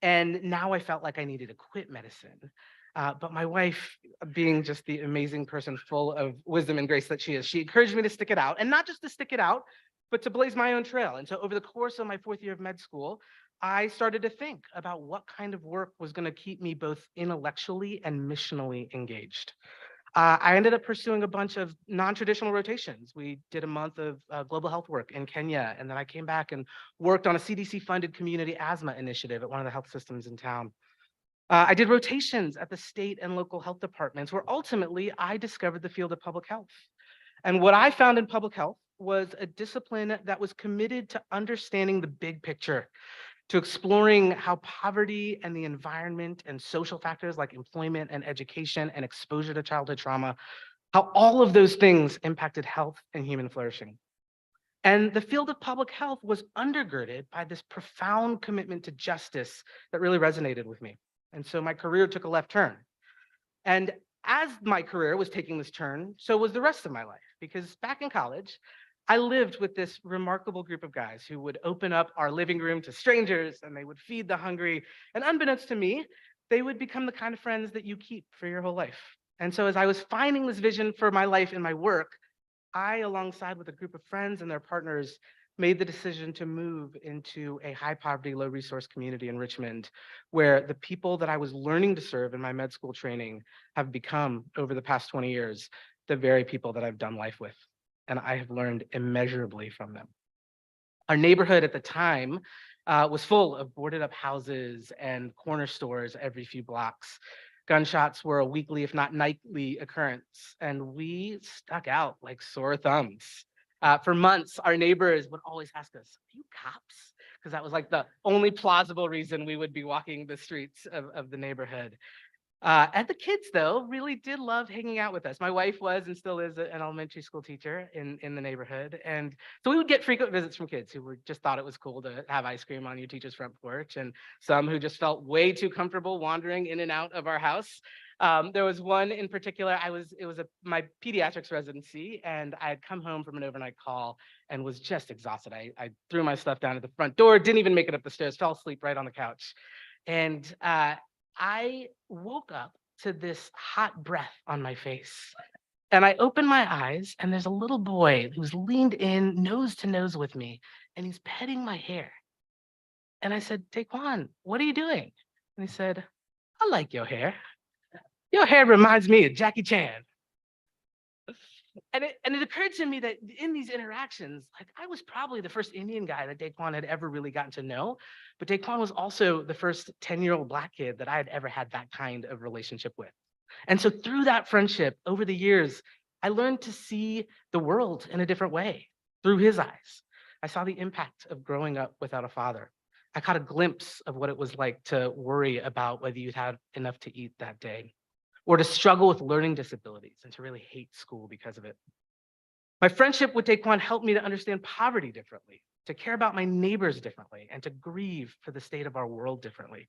and now I felt like I needed to quit medicine. But my wife, being just the amazing person full of wisdom and grace that she is, she encouraged me to stick it out, and not just to stick it out, but to blaze my own trail. And so over the course of my fourth year of med school, I started to think about what kind of work was going to keep me both intellectually and missionally engaged. I ended up pursuing a bunch of non-traditional rotations. We did a month of global health work in Kenya, and then I came back and worked on a CDC-funded community asthma initiative at one of the health systems in town. I did rotations at the state and local health departments, where ultimately I discovered the field of public health. And what I found in public health was a discipline that was committed to understanding the big picture, to exploring how poverty and the environment and social factors like employment and education and exposure to childhood trauma, how all of those things impacted health and human flourishing. And the field of public health was undergirded by this profound commitment to justice that really resonated with me. And so my career took a left turn. And as my career was taking this turn, so was the rest of my life, because back in college, I lived with this remarkable group of guys who would open up our living room to strangers, and they would feed the hungry. And unbeknownst to me, they would become the kind of friends that you keep for your whole life. And so as I was finding this vision for my life in my work, I, alongside with a group of friends and their partners, made the decision to move into a high poverty, low resource community in Richmond, where the people that I was learning to serve in my med school training have become, over the past 20 years, the very people that I've done life with. And I have learned immeasurably from them. Our neighborhood at the time was full of boarded up houses and corner stores every few blocks. Gunshots were a weekly, if not nightly occurrence, and we stuck out like sore thumbs. For months, our neighbors would always ask us, "Are you cops?" Because that was like the only plausible reason we would be walking the streets of the neighborhood. And the kids, though, really did love hanging out with us. My wife was and still is an elementary school teacher in the neighborhood. And so we would get frequent visits from kids who just thought it was cool to have ice cream on your teacher's front porch, and some who just felt way too comfortable wandering in and out of our house. There was one in particular, it was my pediatrics residency, and I had come home from an overnight call and was just exhausted. I threw my stuff down at the front door, didn't even make it up the stairs, fell asleep right on the couch. And I woke up to this hot breath on my face. And I opened my eyes, and there's a little boy who's leaned in nose to nose with me, and he's petting my hair. And I said, "Daquan, what are you doing?" And he said, "I like your hair. Your hair reminds me of Jackie Chan." And it occurred to me that in these interactions, like I was probably the first Indian guy that Daquan had ever really gotten to know, but Daquan was also the first 10-year-old Black kid that I had ever had that kind of relationship with. And so through that friendship over the years, I learned to see the world in a different way through his eyes. I saw the impact of growing up without a father. I caught a glimpse of what it was like to worry about whether you'd had enough to eat that day, or to struggle with learning disabilities and to really hate school because of it. My friendship with Daquan helped me to understand poverty differently. to care about my neighbors differently, and to grieve for the state of our world differently.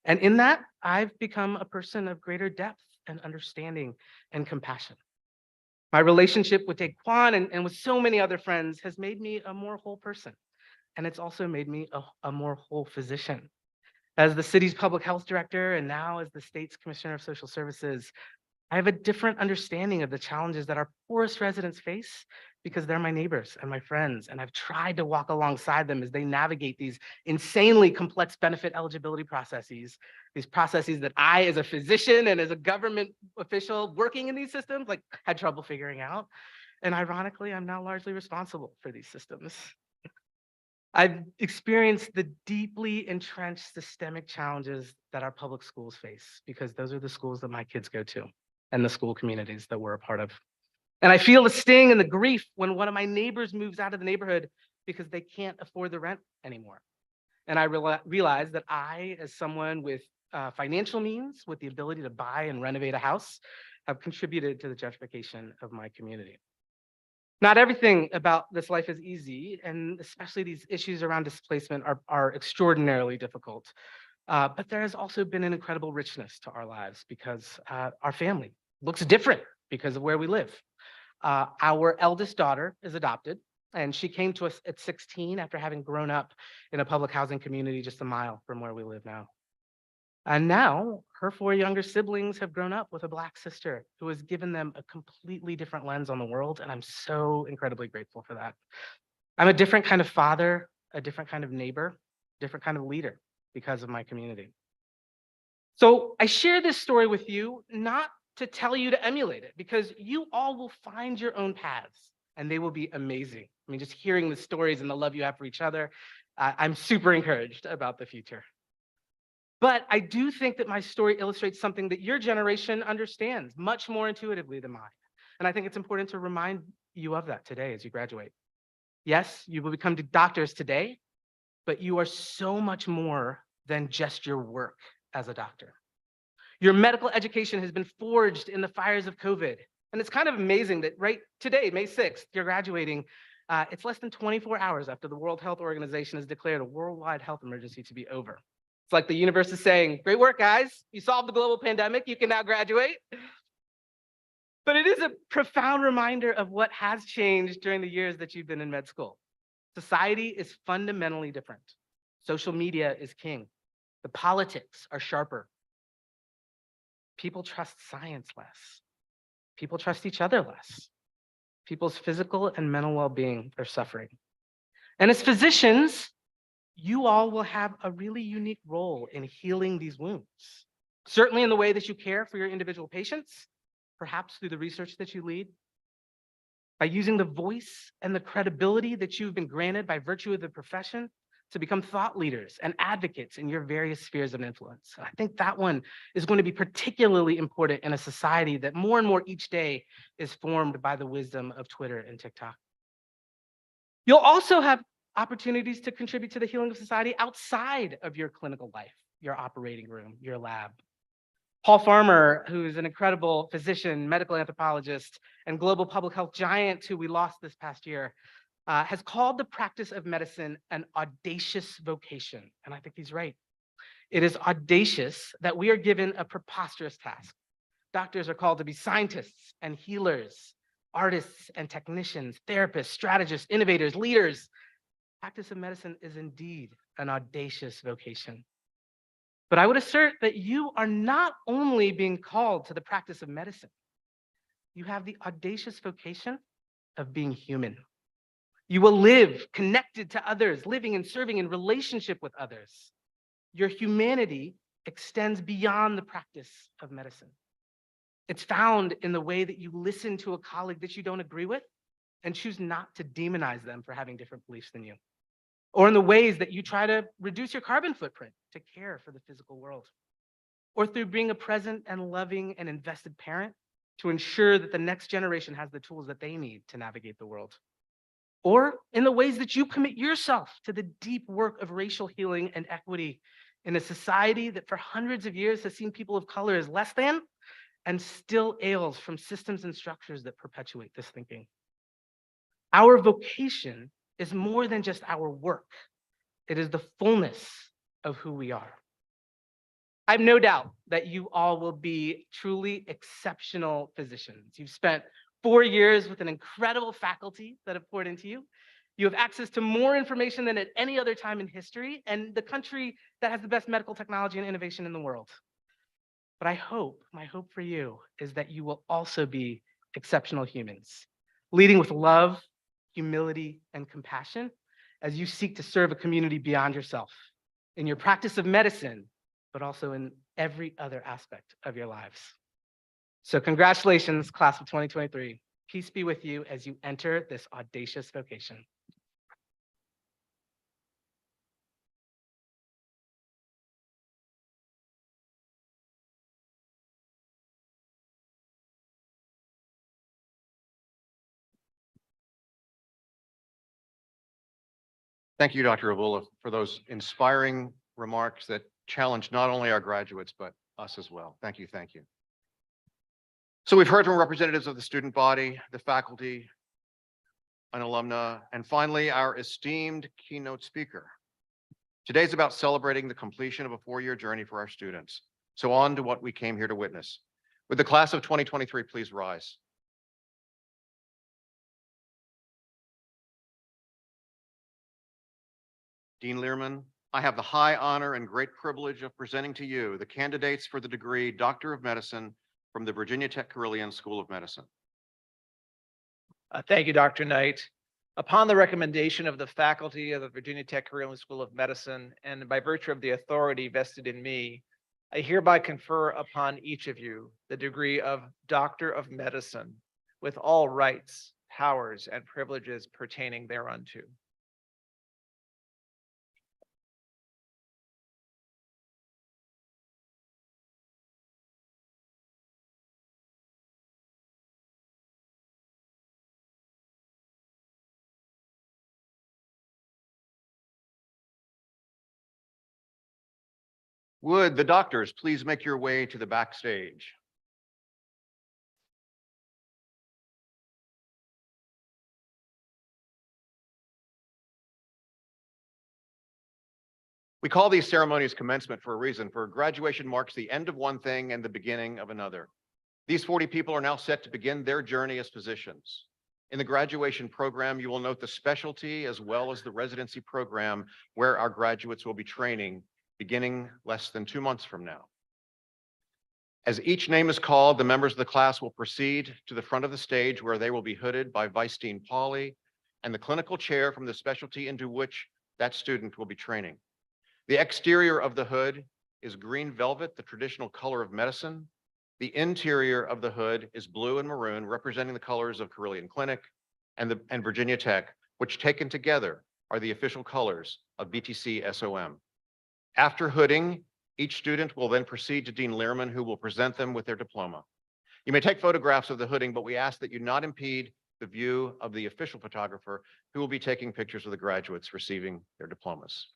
And in that, I've become a person of greater depth and understanding and compassion. My relationship with Daquan and with so many other friends has made me a more whole person. And it's also made me a more whole physician. As the city's public health director and now as the state's commissioner of social services, I have a different understanding of the challenges that our poorest residents face because they're my neighbors and my friends, and I've tried to walk alongside them as they navigate these insanely complex benefit eligibility processes, these processes that I, as a physician and as a government official working in these systems, like had trouble figuring out. And ironically, I'm now largely responsible for these systems. I've experienced the deeply entrenched systemic challenges that our public schools face because those are the schools that my kids go to and the school communities that we're a part of. And I feel the sting and the grief when one of my neighbors moves out of the neighborhood because they can't afford the rent anymore. And I realize that I, as someone with financial means, with the ability to buy and renovate a house, have contributed to the gentrification of my community. Not everything about this life is easy, and especially these issues around displacement are extraordinarily difficult. But there has also been an incredible richness to our lives because our family looks different because of where we live. Our eldest daughter is adopted, and she came to us at 16 after having grown up in a public housing community just a mile from where we live now. And now her 4 younger siblings have grown up with a Black sister who has given them a completely different lens on the world, and I'm so incredibly grateful for that. I'm a different kind of father, a different kind of neighbor, different kind of leader because of my community. So I share this story with you, not to tell you to emulate it, because you all will find your own paths and they will be amazing. I mean, just hearing the stories and the love you have for each other, I'm super encouraged about the future. But I do think that my story illustrates something that your generation understands much more intuitively than mine. And I think it's important to remind you of that today as you graduate. Yes, you will become doctors today, but you are so much more than just your work as a doctor. Your medical education has been forged in the fires of COVID. And it's kind of amazing that right today, May 6th, you're graduating. It's less than 24 hours after the World Health Organization has declared a worldwide health emergency to be over. It's like the universe is saying, great work, guys. You solved the global pandemic. You can now graduate. But it is a profound reminder of what has changed during the years that you've been in med school. Society is fundamentally different. Social media is king. The politics are sharper. People trust science less. People trust each other less. People's physical and mental well-being are suffering. And as physicians, you all will have a really unique role in healing these wounds. Certainly in the way that you care for your individual patients, perhaps through the research that you lead, by using the voice and the credibility that you've been granted by virtue of the profession to become thought leaders and advocates in your various spheres of influence. I think that one is going to be particularly important in a society that more and more each day is formed by the wisdom of Twitter and TikTok. You'll also have opportunities to contribute to the healing of society outside of your clinical life, your operating room, your lab. Paul Farmer, who's an incredible physician, medical anthropologist, and global public health giant who we lost this past year, has called the practice of medicine an audacious vocation. And I think he's right. It is audacious that we are given a preposterous task. Doctors are called to be scientists and healers, artists and technicians, therapists, strategists, innovators, leaders. Practice of medicine is indeed an audacious vocation. But I would assert that you are not only being called to the practice of medicine, you have the audacious vocation of being human. You will live connected to others, living and serving in relationship with others. Your humanity extends beyond the practice of medicine. It's found in the way that you listen to a colleague that you don't agree with and choose not to demonize them for having different beliefs than you, or in the ways that you try to reduce your carbon footprint to care for the physical world, or through being a present and loving and invested parent to ensure that the next generation has the tools that they need to navigate the world, or in the ways that you commit yourself to the deep work of racial healing and equity in a society that for hundreds of years has seen people of color as less than and still ails from systems and structures that perpetuate this thinking. Our vocation is more than just our work. It is the fullness of who we are. I have no doubt that you all will be truly exceptional physicians. You've spent 4 years with an incredible faculty that have poured into you. You have access to more information than at any other time in history, and the country that has the best medical technology and innovation in the world. But my hope for you is that you will also be exceptional humans, leading with love, humility, and compassion as you seek to serve a community beyond yourself in your practice of medicine, but also in every other aspect of your lives. So congratulations, class of 2023. Peace be with you as you enter this audacious vocation. Thank you, Dr. Avula, for those inspiring remarks that challenge not only our graduates, but us as well. Thank you, thank you. So we've heard from representatives of the student body, the faculty, an alumna, and finally, our esteemed keynote speaker. Today's about celebrating the completion of a 4-year journey for our students. So on to what we came here to witness. Would the class of 2023 please rise? Dean Learman, I have the high honor and great privilege of presenting to you the candidates for the degree Doctor of Medicine from the Virginia Tech Carilion School of Medicine. Thank you, Dr. Knight. Upon the recommendation of the faculty of the Virginia Tech Carilion School of Medicine, and by virtue of the authority vested in me, I hereby confer upon each of you the degree of Doctor of Medicine with all rights, powers, and privileges pertaining thereunto. Would the doctors please make your way to the backstage? We call these ceremonies commencement for a reason, for graduation marks the end of one thing and the beginning of another. These 40 people are now set to begin their journey as physicians. In the graduation program, you will note the specialty as well as the residency program where our graduates will be training beginning less than 2 months from now. As each name is called, the members of the class will proceed to the front of the stage where they will be hooded by Vice Dean Pauly and the clinical chair from the specialty into which that student will be training. The exterior of the hood is green velvet, the traditional color of medicine. The interior of the hood is blue and maroon, representing the colors of Carilion Clinic and Virginia Tech, which taken together are the official colors of VTCSOM. After hooding, each student will then proceed to Dean Learman, who will present them with their diploma. You may take photographs of the hooding, but we ask that you not impede the view of the official photographer who will be taking pictures of the graduates receiving their diplomas.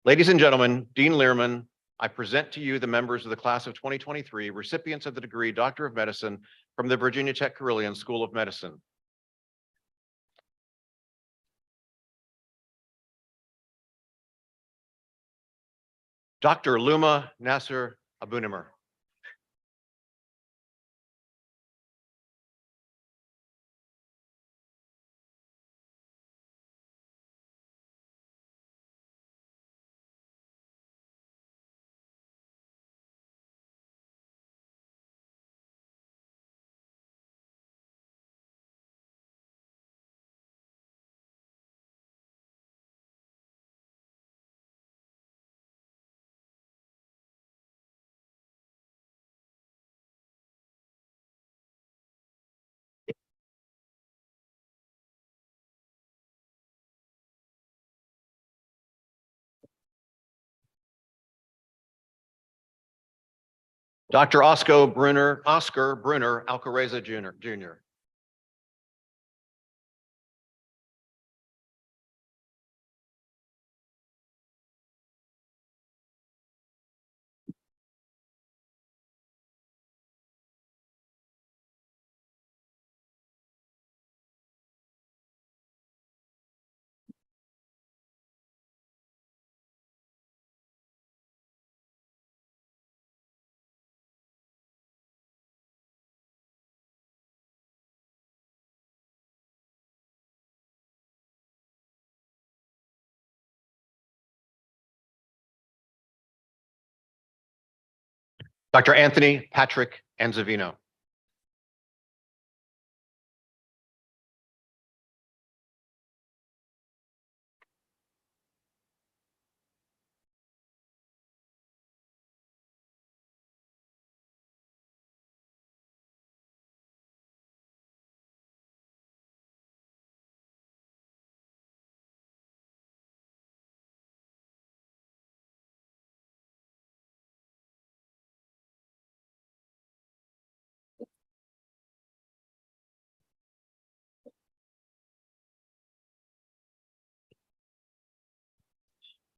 Ladies and gentlemen, Dean Learman, I present to you the members of the class of 2023, recipients of the degree Doctor of Medicine from the Virginia Tech Carilion School of Medicine. Dr. Luma Nasser Abunimur. Dr. Oscar Brunner Alcareza Jr. Dr. Anthony Patrick Anzavino.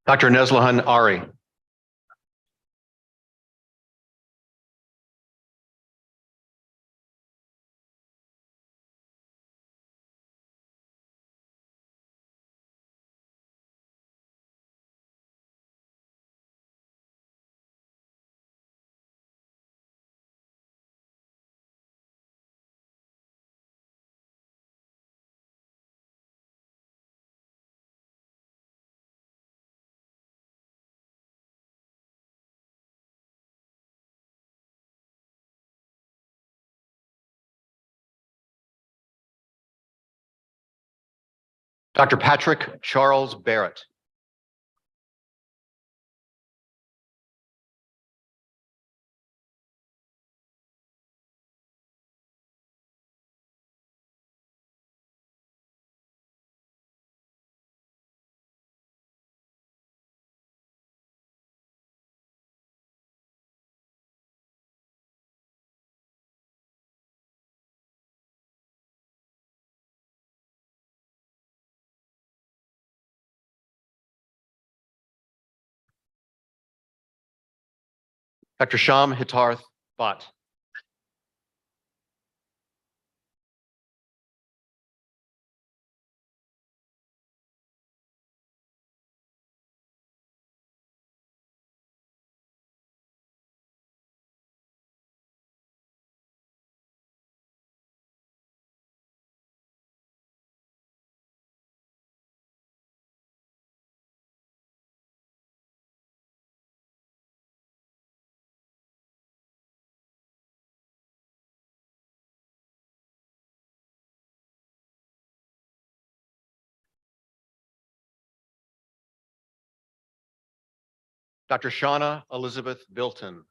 Dr. Nezlahan Ari. Dr. Patrick Charles Barrett. Dr. Sham Hitarth Bhatt. Dr. Shauna Elizabeth Bilton.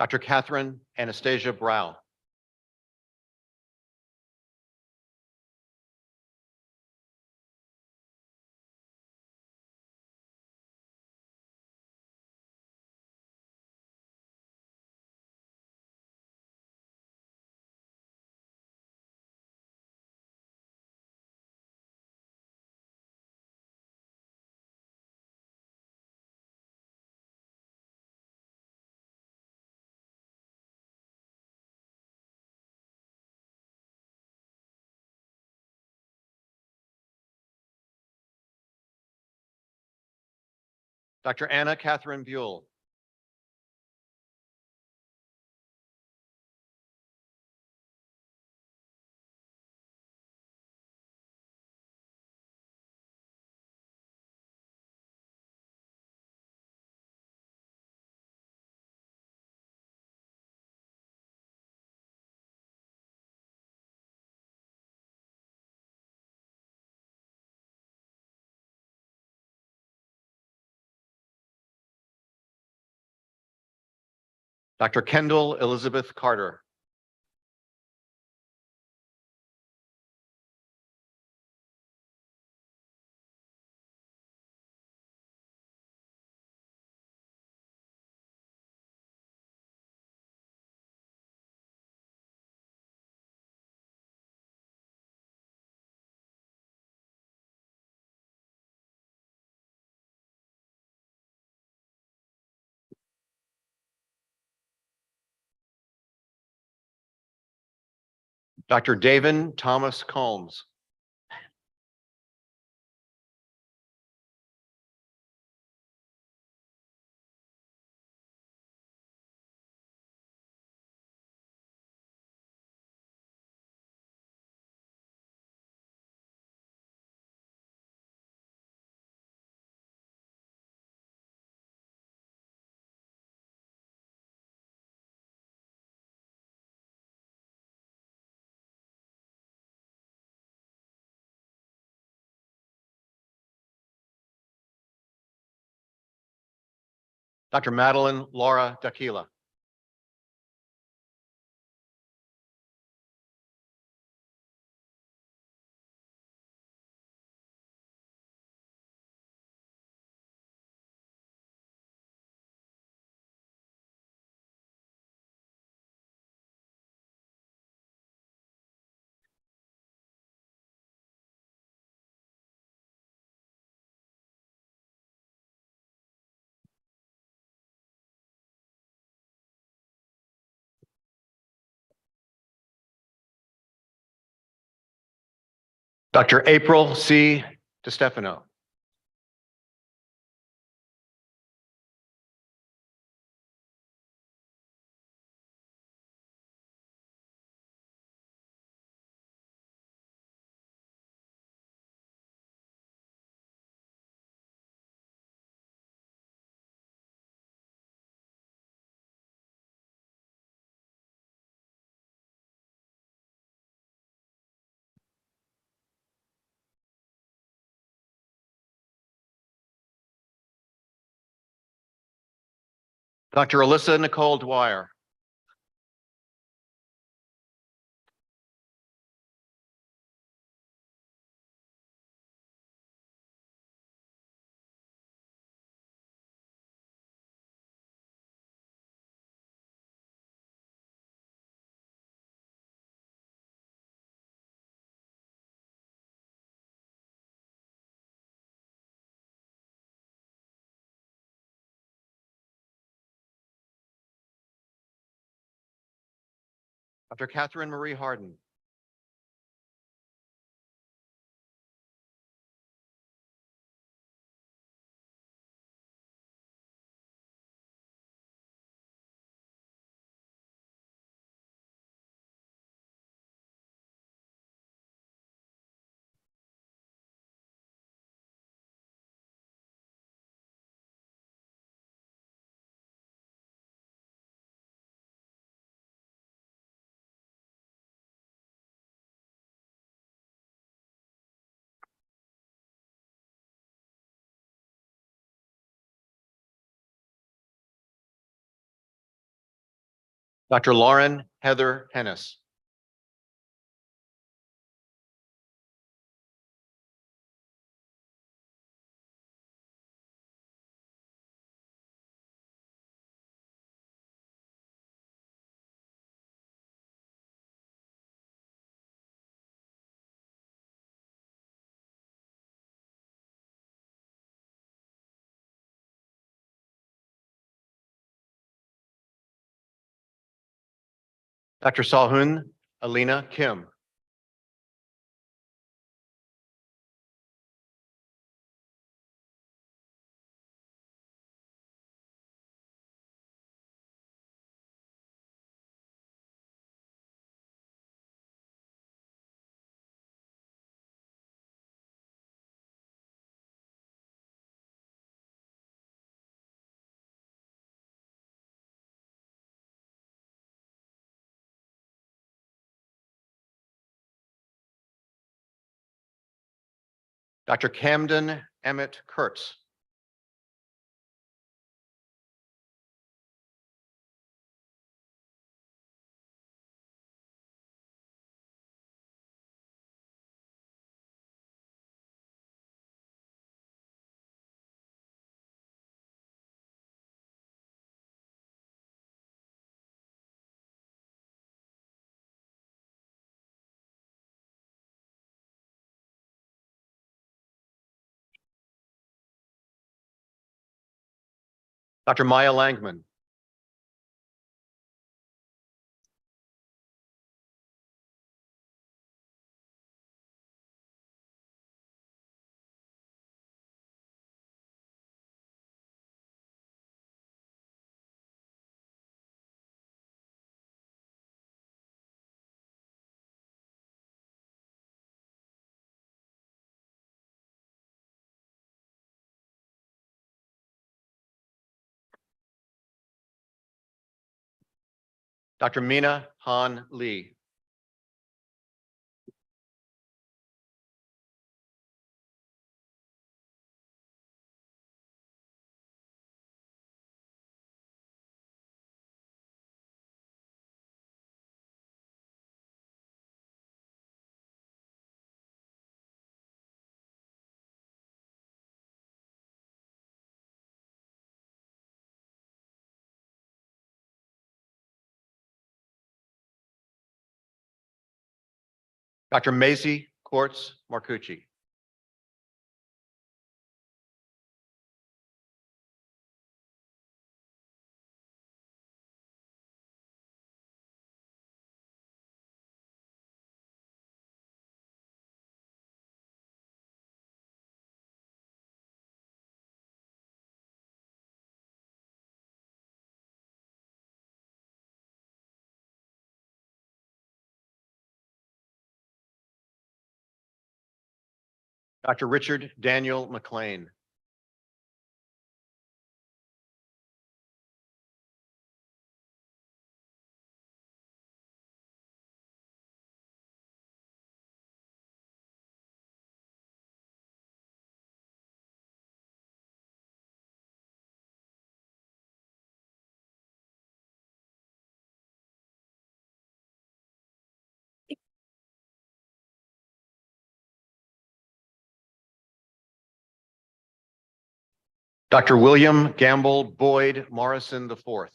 Dr. Catherine Anastasia Brow. Dr. Anna Catherine Buell. Dr. Kendall Elizabeth Carter. Dr. David Thomas Combs. Dr. Madeline Laura Daquila. Dr. April C. DeStefano. Dr. Alyssa Nicole Dwyer. Dr. Catherine Marie Harden. Dr. Lauren Heather Hennis. Dr. Salhun Alina Kim. Dr. Camden Emmett Kurtz. Dr. Maya Langman. Dr. Mina Han Lee. Dr. Maisie Quartz Marcucci. Dr. Richard Daniel McLean. Dr. William Gamble Boyd Morrison IV.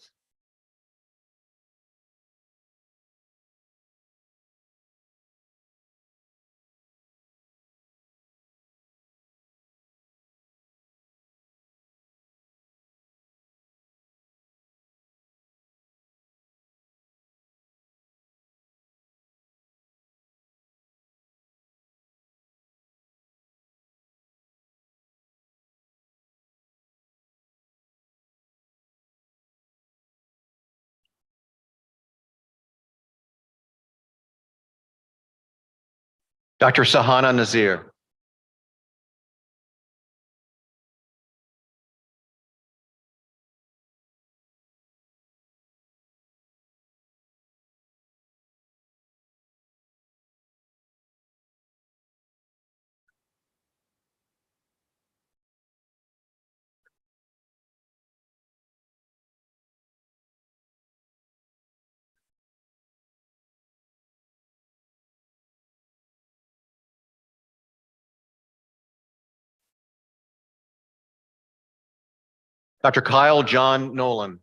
Dr. Sahana Nazir. Dr. Kyle John Nolan.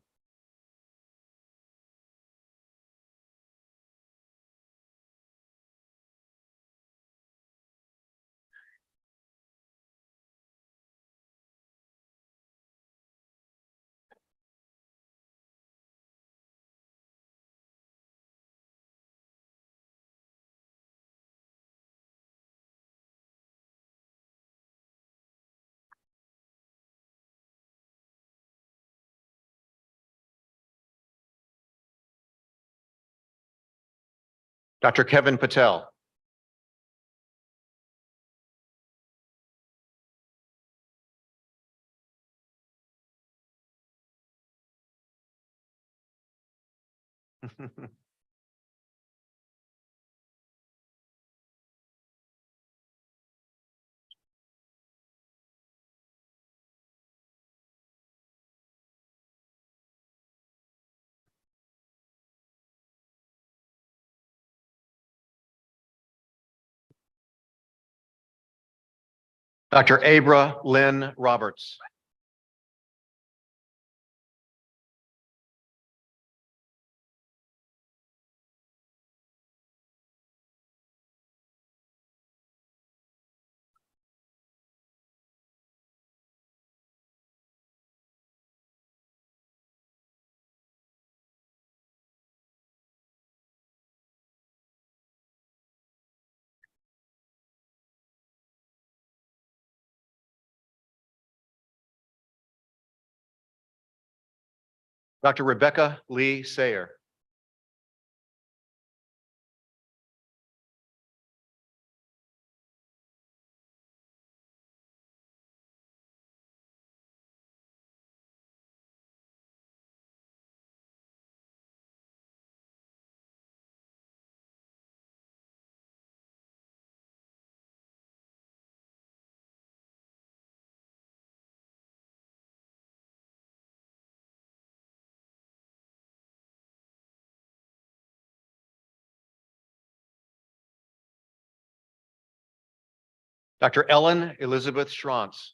Dr. Kevin Patel. Dr. Abra Lynn Roberts. Dr. Rebecca Lee Sayer. Dr. Ellen Elizabeth Schrantz.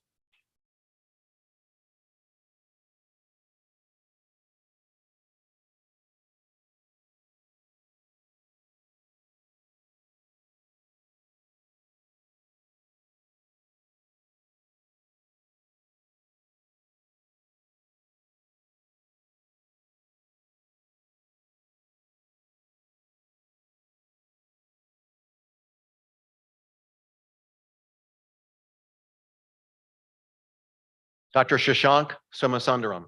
Dr. Shashank Somasundaram.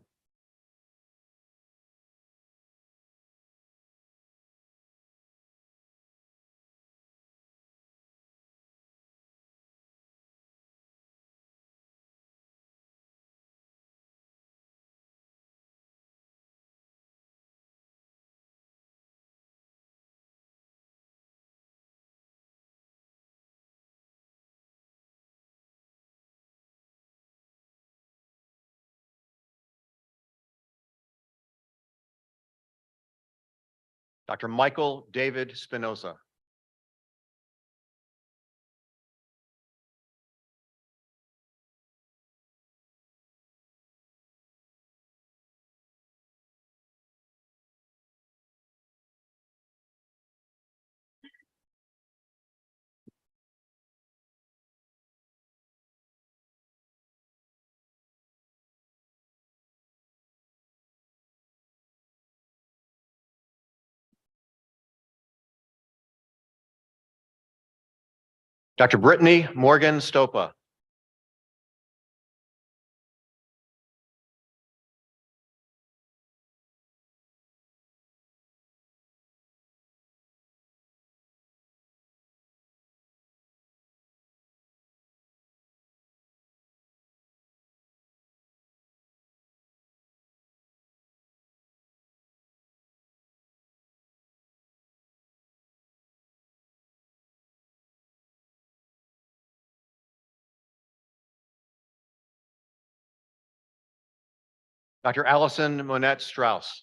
Dr. Michael David Spinoza. Dr. Brittany Morgan Stopa. Dr. Allison Monette Strauss.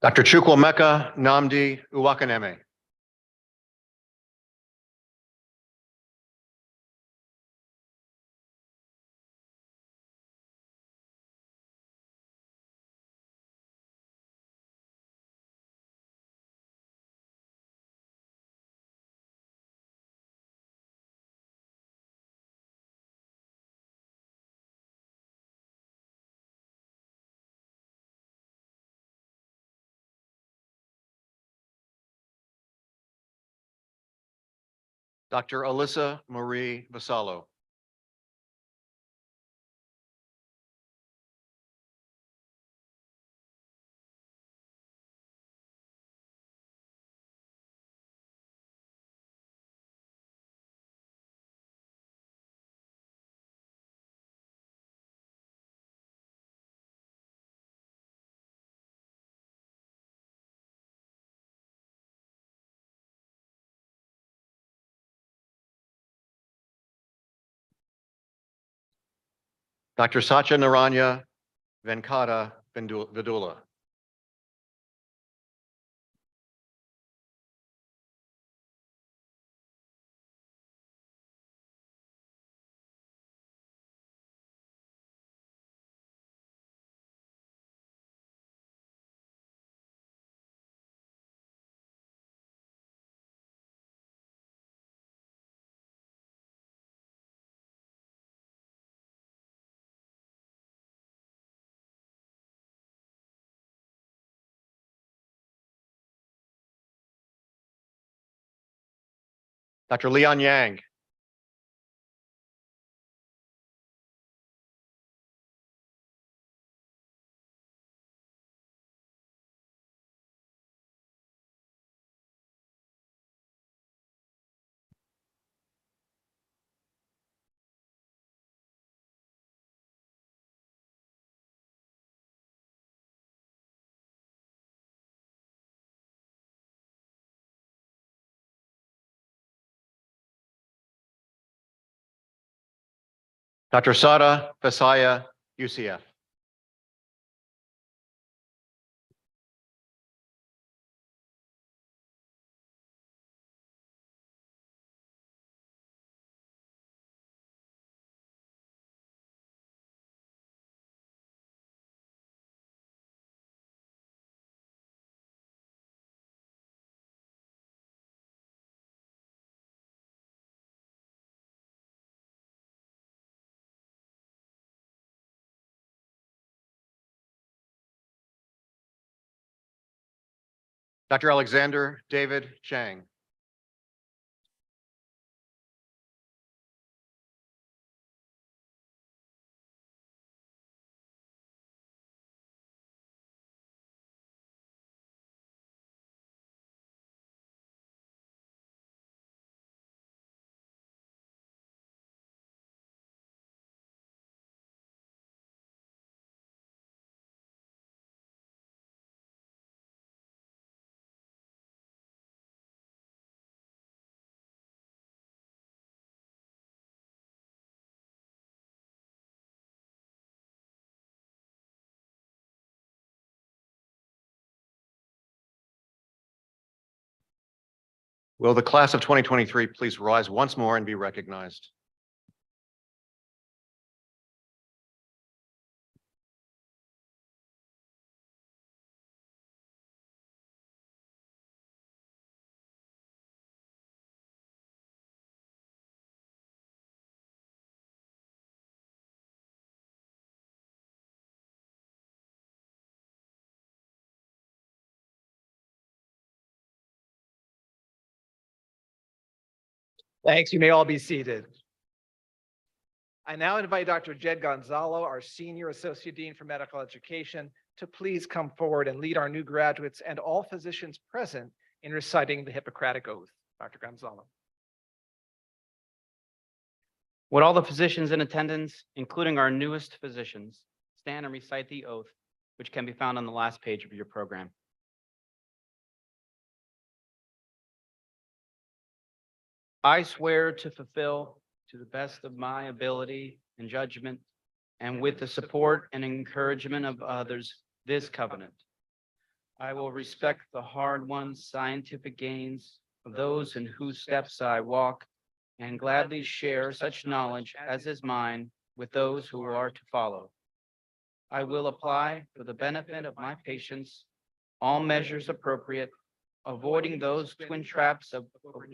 Dr. Chukwemeka Nnamdi Uwakaneme. Dr. Alyssa Marie Vassallo. Dr. Satya Naranya Venkata Vidula. Dr. Leon Yang. Dr. Sada Fasaya, UCF. Dr. Alexander David Chang. Will the class of 2023 please rise once more and be recognized? Thanks. You may all be seated. I now invite Dr. Jed Gonzalo, our Senior Associate Dean for Medical Education, to please come forward and lead our new graduates and all physicians present in reciting the Hippocratic Oath. Dr. Gonzalo. Would all the physicians in attendance, including our newest physicians, stand and recite the oath, which can be found on the last page of your program. I swear to fulfill, to the best of my ability and judgment, and with the support and encouragement of others, this covenant. I will respect the hard-won scientific gains of those in whose steps I walk, and gladly share such knowledge as is mine with those who are to follow. I will apply for the benefit of my patients all measures appropriate, avoiding those twin traps of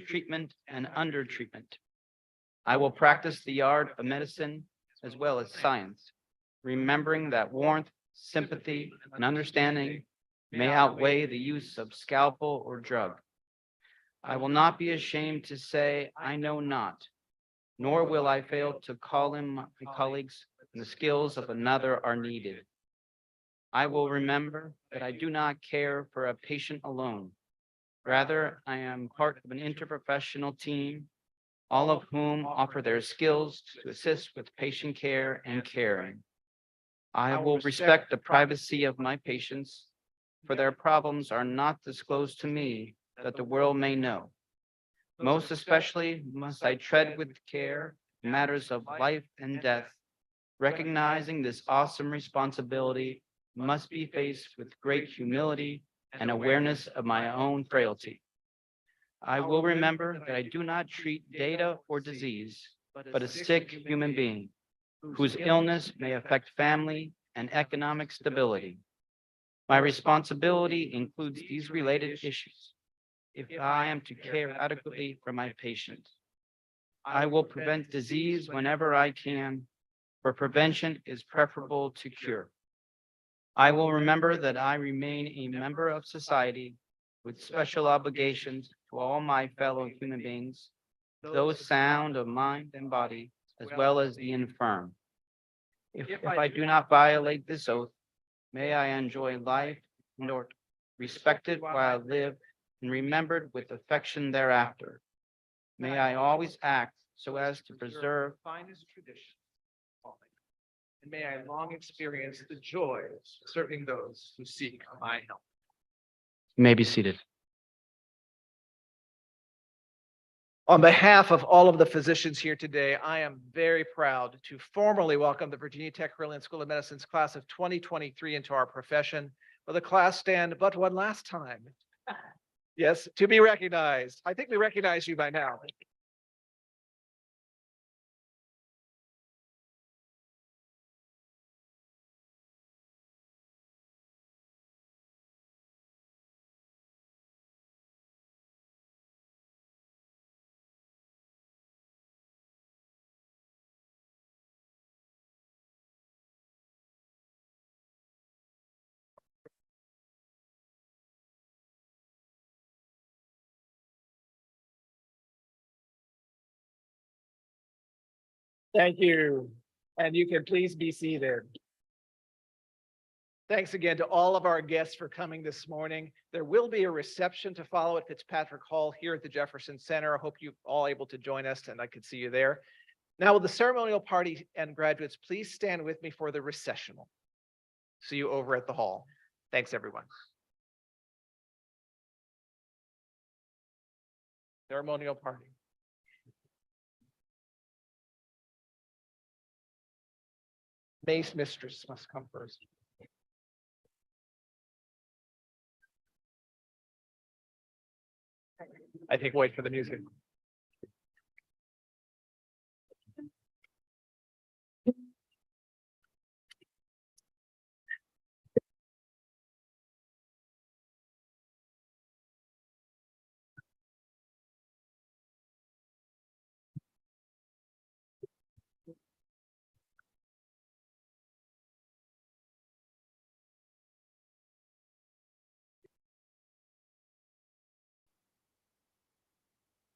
treatment and under-treatment. I will practice the art of medicine as well as science, remembering that warmth, sympathy, and understanding may outweigh the use of scalpel or drug. I will not be ashamed to say, I know not, nor will I fail to call in my colleagues when the skills of another are needed. I will remember that I do not care for a patient alone. Rather, I am part of an interprofessional team, all of whom offer their skills to assist with patient care and caring. I will respect the privacy of my patients, for their problems are not disclosed to me that the world may know. Most especially must I tread with care matters of life and death, recognizing this awesome responsibility must be faced with great humility and awareness of my own frailty. I will remember that I do not treat data or disease, but a sick human being whose illness may affect family and economic stability. My responsibility includes these related issues. If I am to care adequately for my patients, I will prevent disease whenever I can, for prevention is preferable to cure. I will remember that I remain a member of society with special obligations to all my fellow human beings, those sound of mind and body, as well as the infirm. If I do not violate this oath, may I enjoy life and or respected while I live and remembered with affection thereafter. May I always act so as to preserve finest traditions. And may I long experience the joy of serving those who seek my help. You may be seated. On behalf of all of the physicians here today, I am very proud to formally welcome the Virginia Tech Carilion School of Medicine's class of 2023 into our profession. Will the class stand but one last time? Yes, to be recognized. I think we recognize you by now. Thank you. And you can please be seated. Thanks again to all of our guests for coming this morning. There will be a reception to follow at Fitzpatrick Hall here at the Jefferson Center. I hope you're all able to join us and I could see you there. Now, will the ceremonial party and graduates please stand with me for the recessional? See you over at the hall. Thanks, everyone. Ceremonial party. Mace mistress must come first. I think wait for the music.